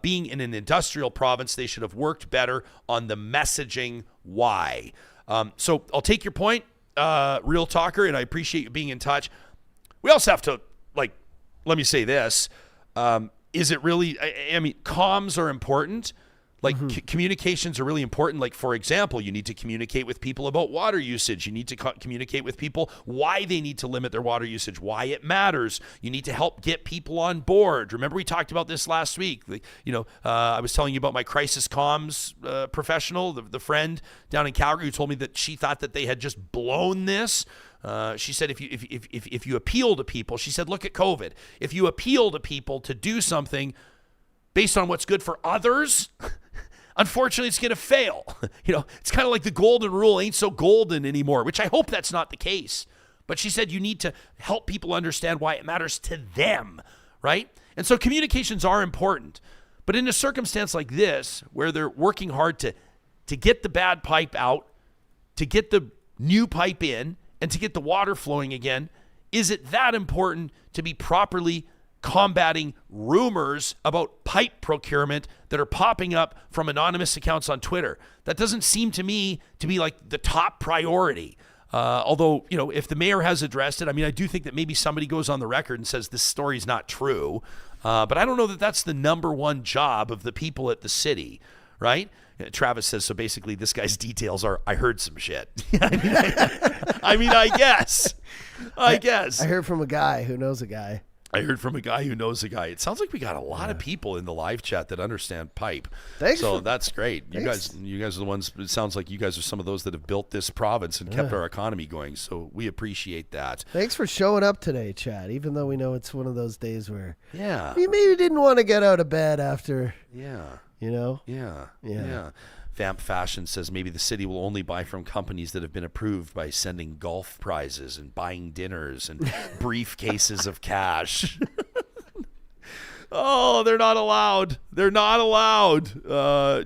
being in an industrial province, they should have worked better on the messaging why. So I'll take your point, Real Talker, and I appreciate you being in touch. We also have to, let me say this, is it really, I mean, comms are important. Communications are really important. Like, for example, you need to communicate with people about water usage. You need to communicate with people why they need to limit their water usage, why it matters. You need to help get people on board. Remember, we talked about this last week. I was telling you about my crisis comms professional, the friend down in Calgary who told me that she thought that they had just blown this. She said, if you appeal to people, she said, look at COVID. If you appeal to people to do something based on what's good for others, unfortunately, it's going to fail. It's kind of like the golden rule ain't so golden anymore, which I hope that's not the case. But she said you need to help people understand why it matters to them, right? And so communications are important. But in a circumstance like this, where they're working hard to get the bad pipe out, to get the new pipe in, and to get the water flowing again, is it that important to be properly combating rumors about pipe procurement that are popping up from anonymous accounts on Twitter? That doesn't seem to me to be like the top priority. Although, if the mayor has addressed it, I mean, I do think that maybe somebody goes on the record and says this story's not true. But I don't know that that's the number one job of the people at the city, right? Travis says, so basically this guy's details are, I heard some shit. I guess. I heard from a guy who knows a guy. I heard from a guy who knows a guy. It sounds like we got a lot of people in the live chat that understand pipe. That's great. You guys are the ones, it sounds like you guys are some of those that have built this province and kept our economy going. So we appreciate that. Thanks for showing up today, Chad, even though we know it's one of those days where you maybe didn't want to get out of bed after. Yeah. Yeah. Vamp Fashion says maybe the city will only buy from companies that have been approved by sending golf prizes and buying dinners and briefcases of cash. Oh, they're not allowed.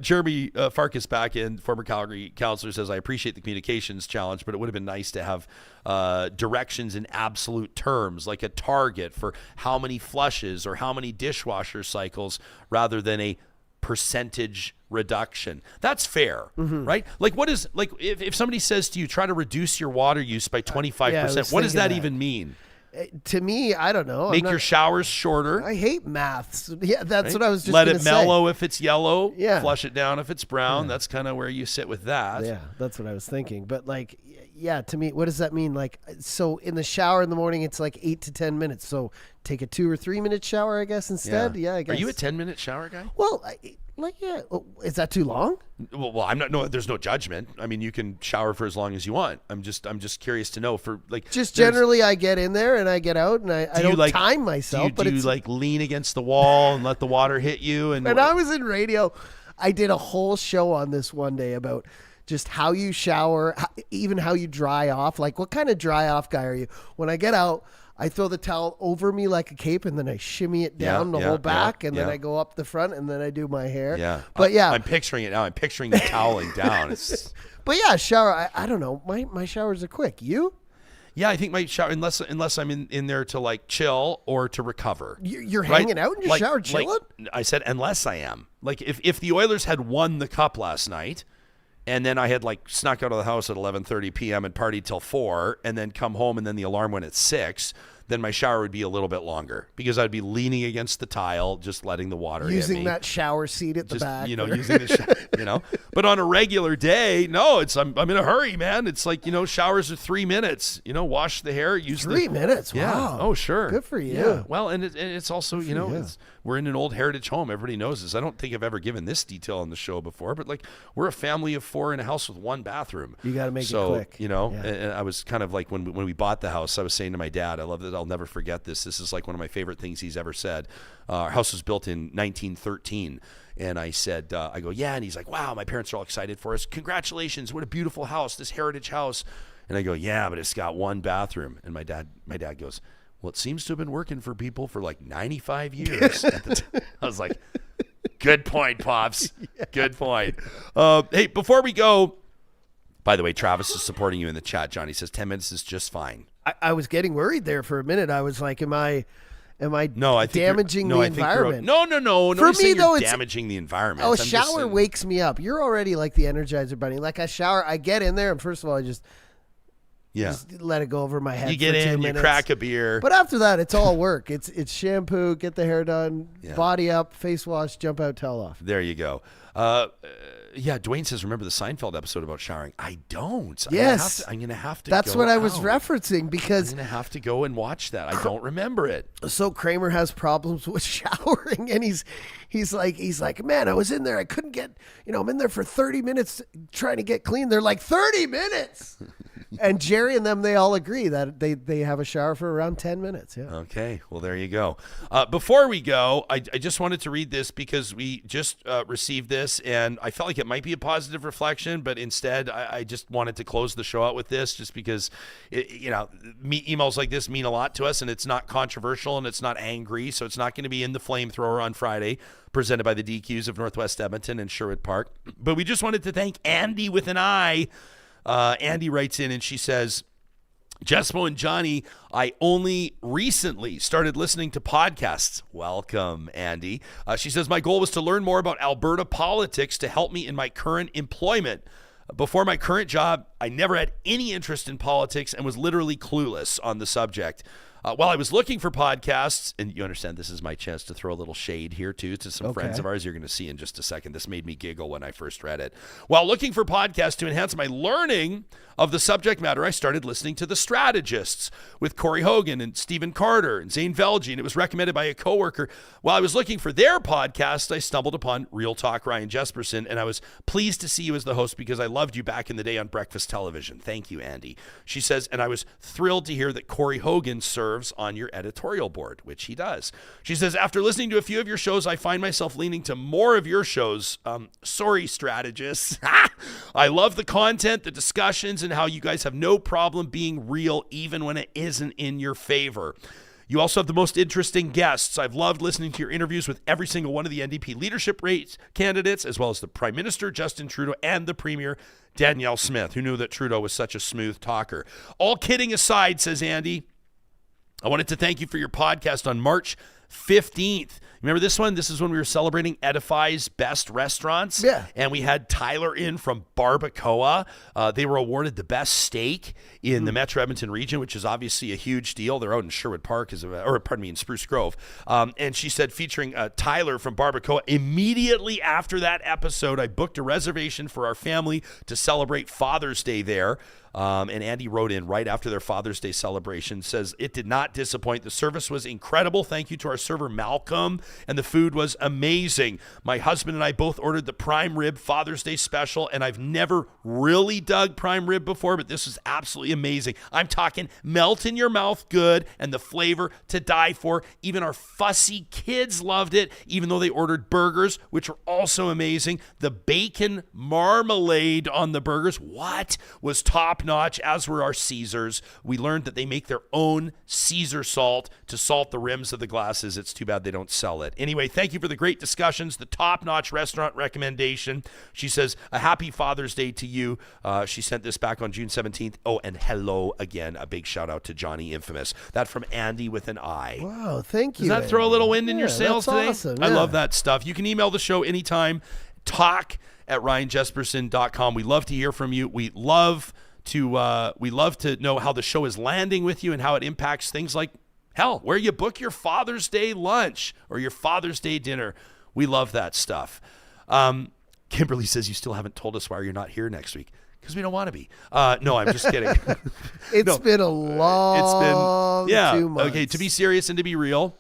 Jeremy Farkas back in, former Calgary councillor, says, I appreciate the communications challenge, but it would have been nice to have directions in absolute terms, like a target for how many flushes or how many dishwasher cycles rather than a percentage reduction. That's fair, right? Like, what is, like, if somebody says to you, try to reduce your water use by 25%, what does that even mean? To me, I don't know. Make your showers shorter. I hate maths. Yeah, that's what I was just Let gonna it mellow say. if it's yellow. Yeah. Flush it down if it's brown. That's kind of where you sit with that. Yeah, that's what I was thinking. But to me, what does that mean? Like, so in the shower in the morning, it's like 8 to 10 minutes. So take a 2 or 3 minute shower, I guess, instead. Yeah, I guess. Are you a 10-minute shower guy? Well, is that too long? Well, I'm not. No, there's no judgment. I mean, you can shower for as long as you want. I'm just curious to know for like. Just generally, I get in there and I get out and I don't time myself. Do you like lean against the wall and let the water hit you? And when I was in radio, I did a whole show on this one day about just how you shower, even how you dry off. Like, what kind of dry off guy are you? When I get out, I throw the towel over me like a cape, and then I shimmy it down the whole back, and then I go up the front, and then I do my hair. Yeah. But I'm picturing it now. I'm picturing the toweling down. But yeah, shower. I don't know. My showers are quick. You? Yeah, I think my shower, unless I'm in there to like chill or to recover. You're hanging out in your shower chilling? I said unless I am. Like if the Oilers had won the cup last night, and then I had like snuck out of the house at 11:30 p.m. and partied till 4, and then come home, and then the alarm went at 6. then my shower would be a little bit longer because I'd be leaning against the tile, just letting the water using hit me. that shower seat at the back. Using the shower, But on a regular day, no, I'm in a hurry, man. It's like, showers are 3 minutes. Wash the hair, use 3 minutes. Yeah. Wow. Oh, sure. Good for you. Yeah. Well, and it's also, we're in an old heritage home. Everybody knows this. I don't think I've ever given this detail on the show before, but we're a family of 4 in a house with 1 bathroom. You got to make it quick. And I was kind of like when we bought the house, I was saying to my dad, I love that. I'll never forget this. This is like one of my favorite things he's ever said. Our house was built in 1913. And I said, I go, yeah. And he's like, wow, my parents are all excited for us. Congratulations. What a beautiful house, this heritage house. And I go, yeah, but it's got 1 bathroom. And my dad goes, well, it seems to have been working for people for 95 years. I was like, good point, Pops. Yeah. Good point. Hey, before we go, by the way, Travis is supporting you in the chat. Johnny says 10 minutes is just fine. I was getting worried there for a minute. I was like, am I I think damaging the environment? No. For me, though, it's damaging the environment. A shower wakes me up. You're already like the Energizer Bunny. Like I shower, I get in there, and first of all, I just let it go over my head. You get for 2 in, minutes. you crack a beer. But after that, it's all work. It's shampoo, get the hair done, body up, face wash, jump out, towel off. There you go. Dwayne says, remember the Seinfeld episode about showering? I don't. Yes. I'm going to have to That's go what I was out. referencing because I'm going to have to go and watch that. I don't remember it. So Kramer has problems with showering, and he's like, man, I was in there. I couldn't get, I'm in there for 30 minutes trying to get clean. They're like, 30 minutes. And Jerry and them, they all agree that they have a shower for around 10 minutes. Yeah. Okay. Well, there you go. Before we go, I just wanted to read this because we just received this, and I felt like it might be a positive reflection, but instead I just wanted to close the show out with this just because, emails like this mean a lot to us, and it's not controversial and it's not angry, so it's not going to be in the flamethrower on Friday, presented by the DQs of Northwest Edmonton and Sherwood Park. But we just wanted to thank Andi with an I. Andi writes in and she says, Jespo and Johnny, I only recently started listening to podcasts. Welcome, Andi. She says, my goal was to learn more about Alberta politics to help me in my current employment. Before my current job, I never had any interest in politics and was literally clueless on the subject. While I was looking for podcasts, and you understand this is my chance to throw a little shade here too to some friends of ours you're going to see in just a second. This made me giggle when I first read it. While looking for podcasts to enhance my learning of the subject matter, I started listening to The Strategists with Corey Hogan and Stephen Carter and Zane Velge, and it was recommended by a coworker. While I was looking for their podcast, I stumbled upon Real Talk Ryan Jesperson, and I was pleased to see you as the host because I loved you back in the day on breakfast television. Thank you, Andi. She says, and I was thrilled to hear that Corey Hogan serves on your editorial board, which he does. She says, after listening to a few of your shows, I find myself leaning to more of your shows. Sorry, strategists. I love the content, the discussions, and how you guys have no problem being real even when it isn't in your favor. You also have the most interesting guests. I've loved listening to your interviews with every single one of the NDP leadership race candidates, as well as the Prime Minister, Justin Trudeau, and the Premier, Danielle Smith, who knew that Trudeau was such a smooth talker. All kidding aside, says Andi, I wanted to thank you for your podcast on March 15th. Remember this one? This is when we were celebrating Edify's best restaurants. Yeah. And we had Tyler in from Barbacoa. They were awarded the best steak in the Metro Edmonton region, which is obviously a huge deal. They're out in Sherwood Park, in Spruce Grove. And she said, featuring Tyler from Barbacoa, immediately after that episode, I booked a reservation for our family to celebrate Father's Day there. And Andi wrote in right after their Father's Day celebration, says, it did not disappoint. The service was incredible. Thank you to our server, Malcolm. And the food was amazing. My husband and I both ordered the prime rib Father's Day special, and I've never really dug prime rib before, but this is absolutely amazing. I'm talking melt in your mouth good and the flavor to die for. Even our fussy kids loved it, even though they ordered burgers, which were also amazing. The bacon marmalade on the burgers, was top-notch, as were our Caesars. We learned that they make their own Caesar salt to salt the rims of the glasses. It's too bad they don't sell it. Anyway, thank you for the great discussions, the top-notch restaurant recommendation. She says, a happy Father's Day to you. She sent this back on June 17th. Oh, and hello again. A big shout-out to Johnny Infamous. That from Andi with an I. Wow, thank you. Does that throw a little wind in your sails today? Awesome. I love that stuff. You can email the show anytime. talk@ryanjesperson.com. We love to hear from you. We love to know how the show is landing with you and how it impacts things like Hell, where you book your Father's Day lunch or your Father's Day dinner. We love that stuff. Kimberly says you still haven't told us why you're not here next week. Because we don't want to be. No, I'm just kidding. It's been a long 2 months. Okay, to be serious and to be real,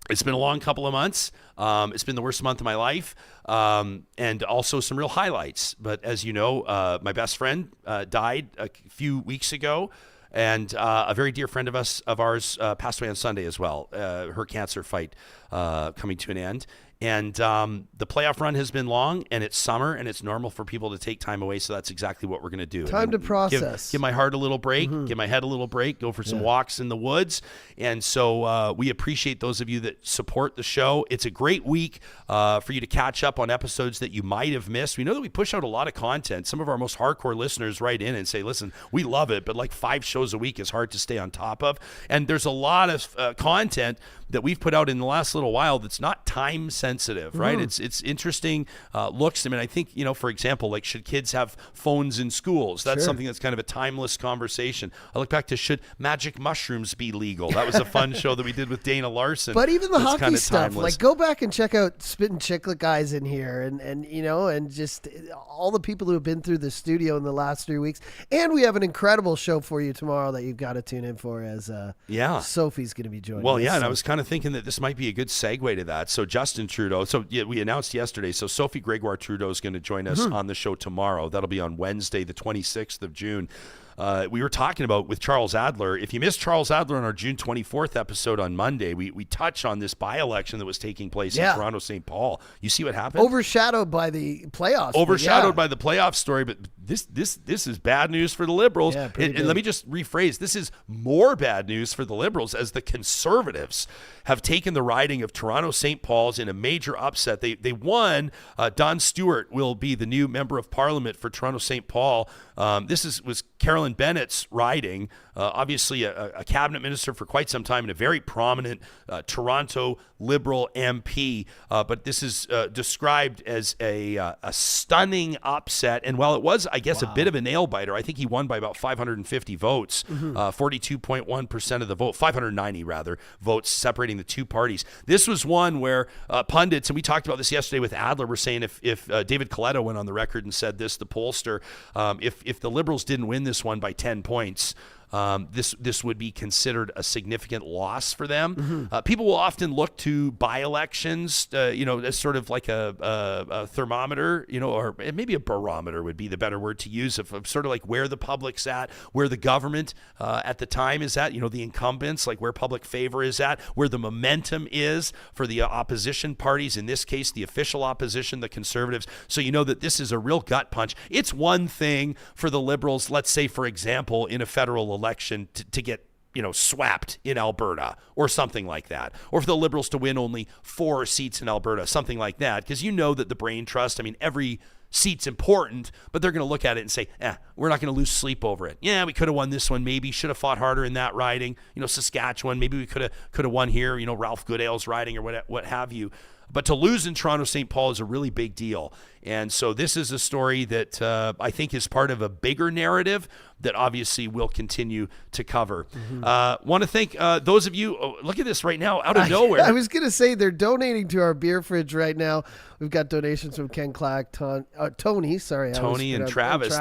it's been a long couple of months. It's been the worst month of my life, and also some real highlights. But as you know, my best friend died a few weeks ago, and a very dear friend of ours passed away on Sunday as well. Her cancer fight coming to an end. And the playoff run has been long, and it's summer, and it's normal for people to take time away, so that's exactly what we're going to do. Time to process. Give my heart a little break, give my head a little break, go for some walks in the woods. And so we appreciate those of you that support the show. It's a great week for you to catch up on episodes that you might have missed. We know that we push out a lot of content. Some of our most hardcore listeners write in and say, listen, we love it, but like 5 shows a week is hard to stay on top of. And there's a lot of content that we've put out in the last little while that's not time sensitive, right? It's interesting looks. I mean, I think, for example, like, should kids have phones in schools? That's something that's kind of a timeless conversation. I look back to, should magic mushrooms be legal? That was a fun show that we did with Dana Larson. But even the hockey stuff, like, go back and check out Spittin' Chiclet guys in here, and just all the people who have been through the studio in the last 3 weeks. And we have an incredible show for you tomorrow that you've got to tune in for, as Sophie's going to be joining us. And I was kind of thinking that this might be a good segue to that. So Justin Trudeau, we announced yesterday, so Sophie Gregoire Trudeau is going to join us on the show tomorrow. That'll be on Wednesday, the 26th of June. We were talking about with Charles Adler. If you missed Charles Adler on our June 24th episode on Monday, we touch on this by-election that was taking place in Toronto St. Paul. You see what happened? Overshadowed by the playoffs. By the playoff story, but this is bad news for the Liberals. And let me just rephrase. This is more bad news for the Liberals, as the Conservatives have taken the riding of Toronto St. Paul's in a major upset. They won. Don Stewart will be the new member of Parliament for Toronto St. Paul. This was Carolyn Bennett's riding, obviously a cabinet minister for quite some time and a very prominent Toronto Liberal MP. But this is described as a stunning upset. And while it was, I guess, a bit of a nail biter, I think he won by about 550 votes, 42.1% of the vote, 590 rather, votes separating the two parties. This was one where pundits, and we talked about this yesterday with Adler, were saying if David Coletto went on the record and said this, the pollster, if the Liberals didn't win this one by 10 points, this would be considered a significant loss for them. People will often look to by-elections, as sort of like a thermometer, or maybe a barometer would be the better word to use, of sort of like where the public's at, where the government at the time is at, the incumbents, like where public favor is at, where the momentum is for the opposition parties, in this case, the official opposition, the Conservatives. So you know that this is a real gut punch. It's one thing for the Liberals, let's say, for example, in a federal election to get swapped in Alberta or something like that, or for the Liberals to win only 4 seats in Alberta, something like that, because that the Brain Trust, every seat's important, but they're going to look at it and say, we're not going to lose sleep over it. Yeah, we could have won this one, maybe should have fought harder in that riding. Saskatchewan, maybe we could have won here, Ralph Goodale's riding, or what have you. But to lose in Toronto St. Paul is a really big deal. And so this is a story that I think is part of a bigger narrative that obviously we'll continue to cover. Want to thank those of you. Look at this right now, out of nowhere. I was going to say they're donating to our beer fridge right now. We've got donations from Ken Clack, Tony, and Travis.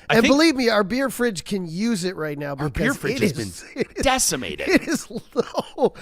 And believe me, our beer fridge can use it right now. Our beer fridge has been decimated. It is low.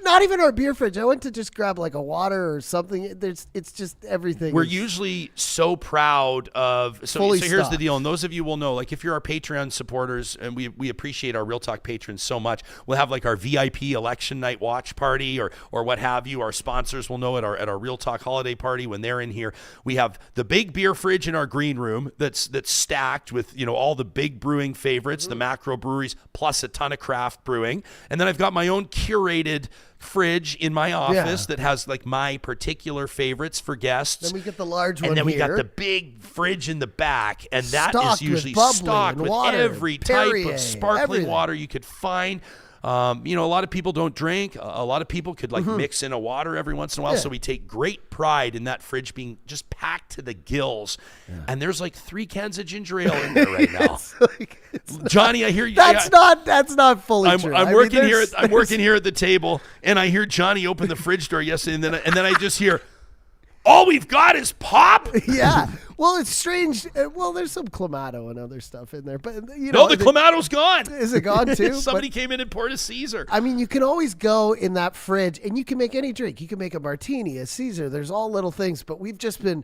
Not even our beer fridge. I went to just grab like a water or something. It's just everything. We're usually so proud of. So here's the deal. And those of you will know, like, if you're our Patreon supporters, and we appreciate our Real Talk patrons so much, we'll have like our VIP election night watch party or what have you. Our sponsors will know at our Real Talk holiday party when they're in here. We have the big beer fridge in our green room that's stacked with all the big brewing favorites, the macro breweries, plus a ton of craft brewing. And then I've got my own curated fridge in my office that has like my particular favorites for guests. Then we get the large one, and then we here. got the big fridge in the back, and that stocked is usually with stocked with water, every Perrier, type of sparkling everything. water you could find. You know, a lot of people don't drink. A lot of people could like mix in a water every once in a while. So we take great pride in that fridge being just packed to the gills. And there's like 3 cans of ginger ale in there right now. Johnny, I hear you. That's not fully true. I'm working here at the table, and I hear Johnny open the fridge door yesterday, and then I just hear, all we've got is pop. Yeah. Well, it's strange. Well, there's some Clamato and other stuff in there, but you know, no, the Clamato's gone. Is it gone too? Somebody came in and poured a Caesar. I mean, you can always go in that fridge and you can make any drink. You can make a martini, a Caesar. There's all little things, but we've just been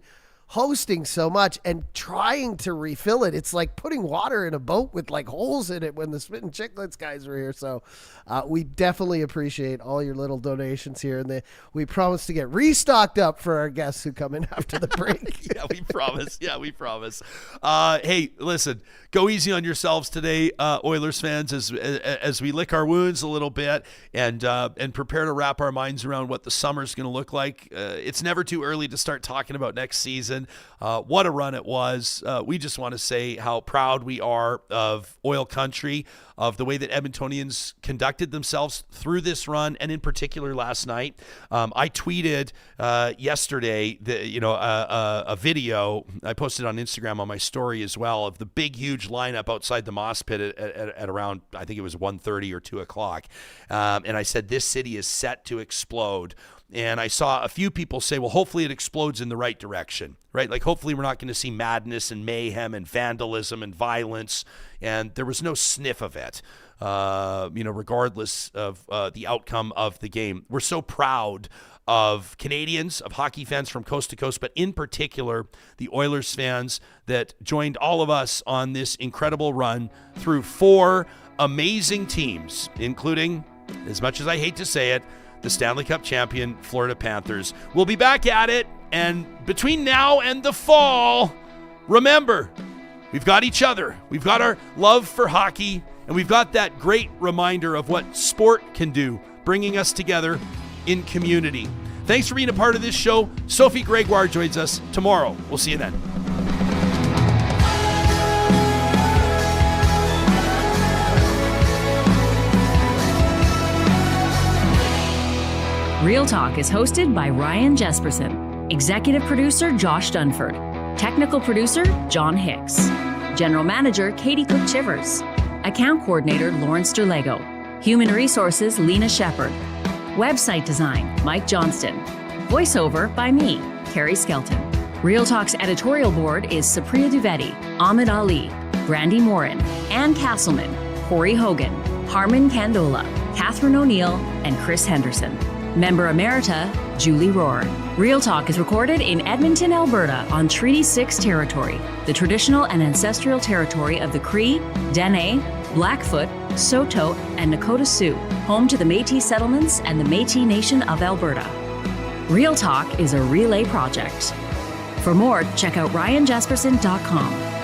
hosting so much and trying to refill it. It's like putting water in a boat with like holes in it when the Spittin' Chicklets guys were here. So we definitely appreciate all your little donations here. And we promise to get restocked up for our guests who come in after the break. Yeah, we promise. Hey, listen, go easy on yourselves today, Oilers fans, as we lick our wounds a little bit and prepare to wrap our minds around what the summer's going to look like. It's never too early to start talking about next season. What a run it was. We just want to say how proud we are of Oil Country, of the way that Edmontonians conducted themselves through this run, and in particular last night. I tweeted yesterday a video I posted on Instagram on my story as well of the big, huge lineup outside the Moss Pit at around, I think it was 1:30 or 2 o'clock. And I said, this city is set to explode. And I saw a few people say, well, hopefully it explodes in the right direction, right? Like, hopefully we're not going to see madness and mayhem and vandalism and violence. And there was no sniff of it, regardless of the outcome of the game. We're so proud of Canadians, of hockey fans from coast to coast, but in particular, the Oilers fans that joined all of us on this incredible run through 4 amazing teams, including, as much as I hate to say it, the Stanley Cup champion Florida Panthers. We'll be back at it, and between now and the fall, remember, we've got each other. We've got our love for hockey, and we've got that great reminder of what sport can do, bringing us together in community. Thanks for being a part of this show. Sophie Gregoire joins us tomorrow. We'll see you then. Real Talk is hosted by Ryan Jesperson, executive producer Josh Dunford, technical producer John Hicks, general manager Katie Cook-Chivers, account coordinator Lawrence Derlego, human resources Lena Shepard, website design Mike Johnston, voiceover by me, Carrie Skelton. Real Talk's editorial board is Supriya Dwivedi, Ahmed Ali, Brandy Morin, Ann Castleman, Corey Hogan, Harmon Candola, Catherine O'Neill, and Chris Henderson. Member Emerita, Julie Rohr. Real Talk is recorded in Edmonton, Alberta on Treaty 6 territory, the traditional and ancestral territory of the Cree, Dene, Blackfoot, Saulteaux, and Nakota Sioux, home to the Métis settlements and the Métis Nation of Alberta. Real Talk is a relay project. For more, check out ryanjesperson.com.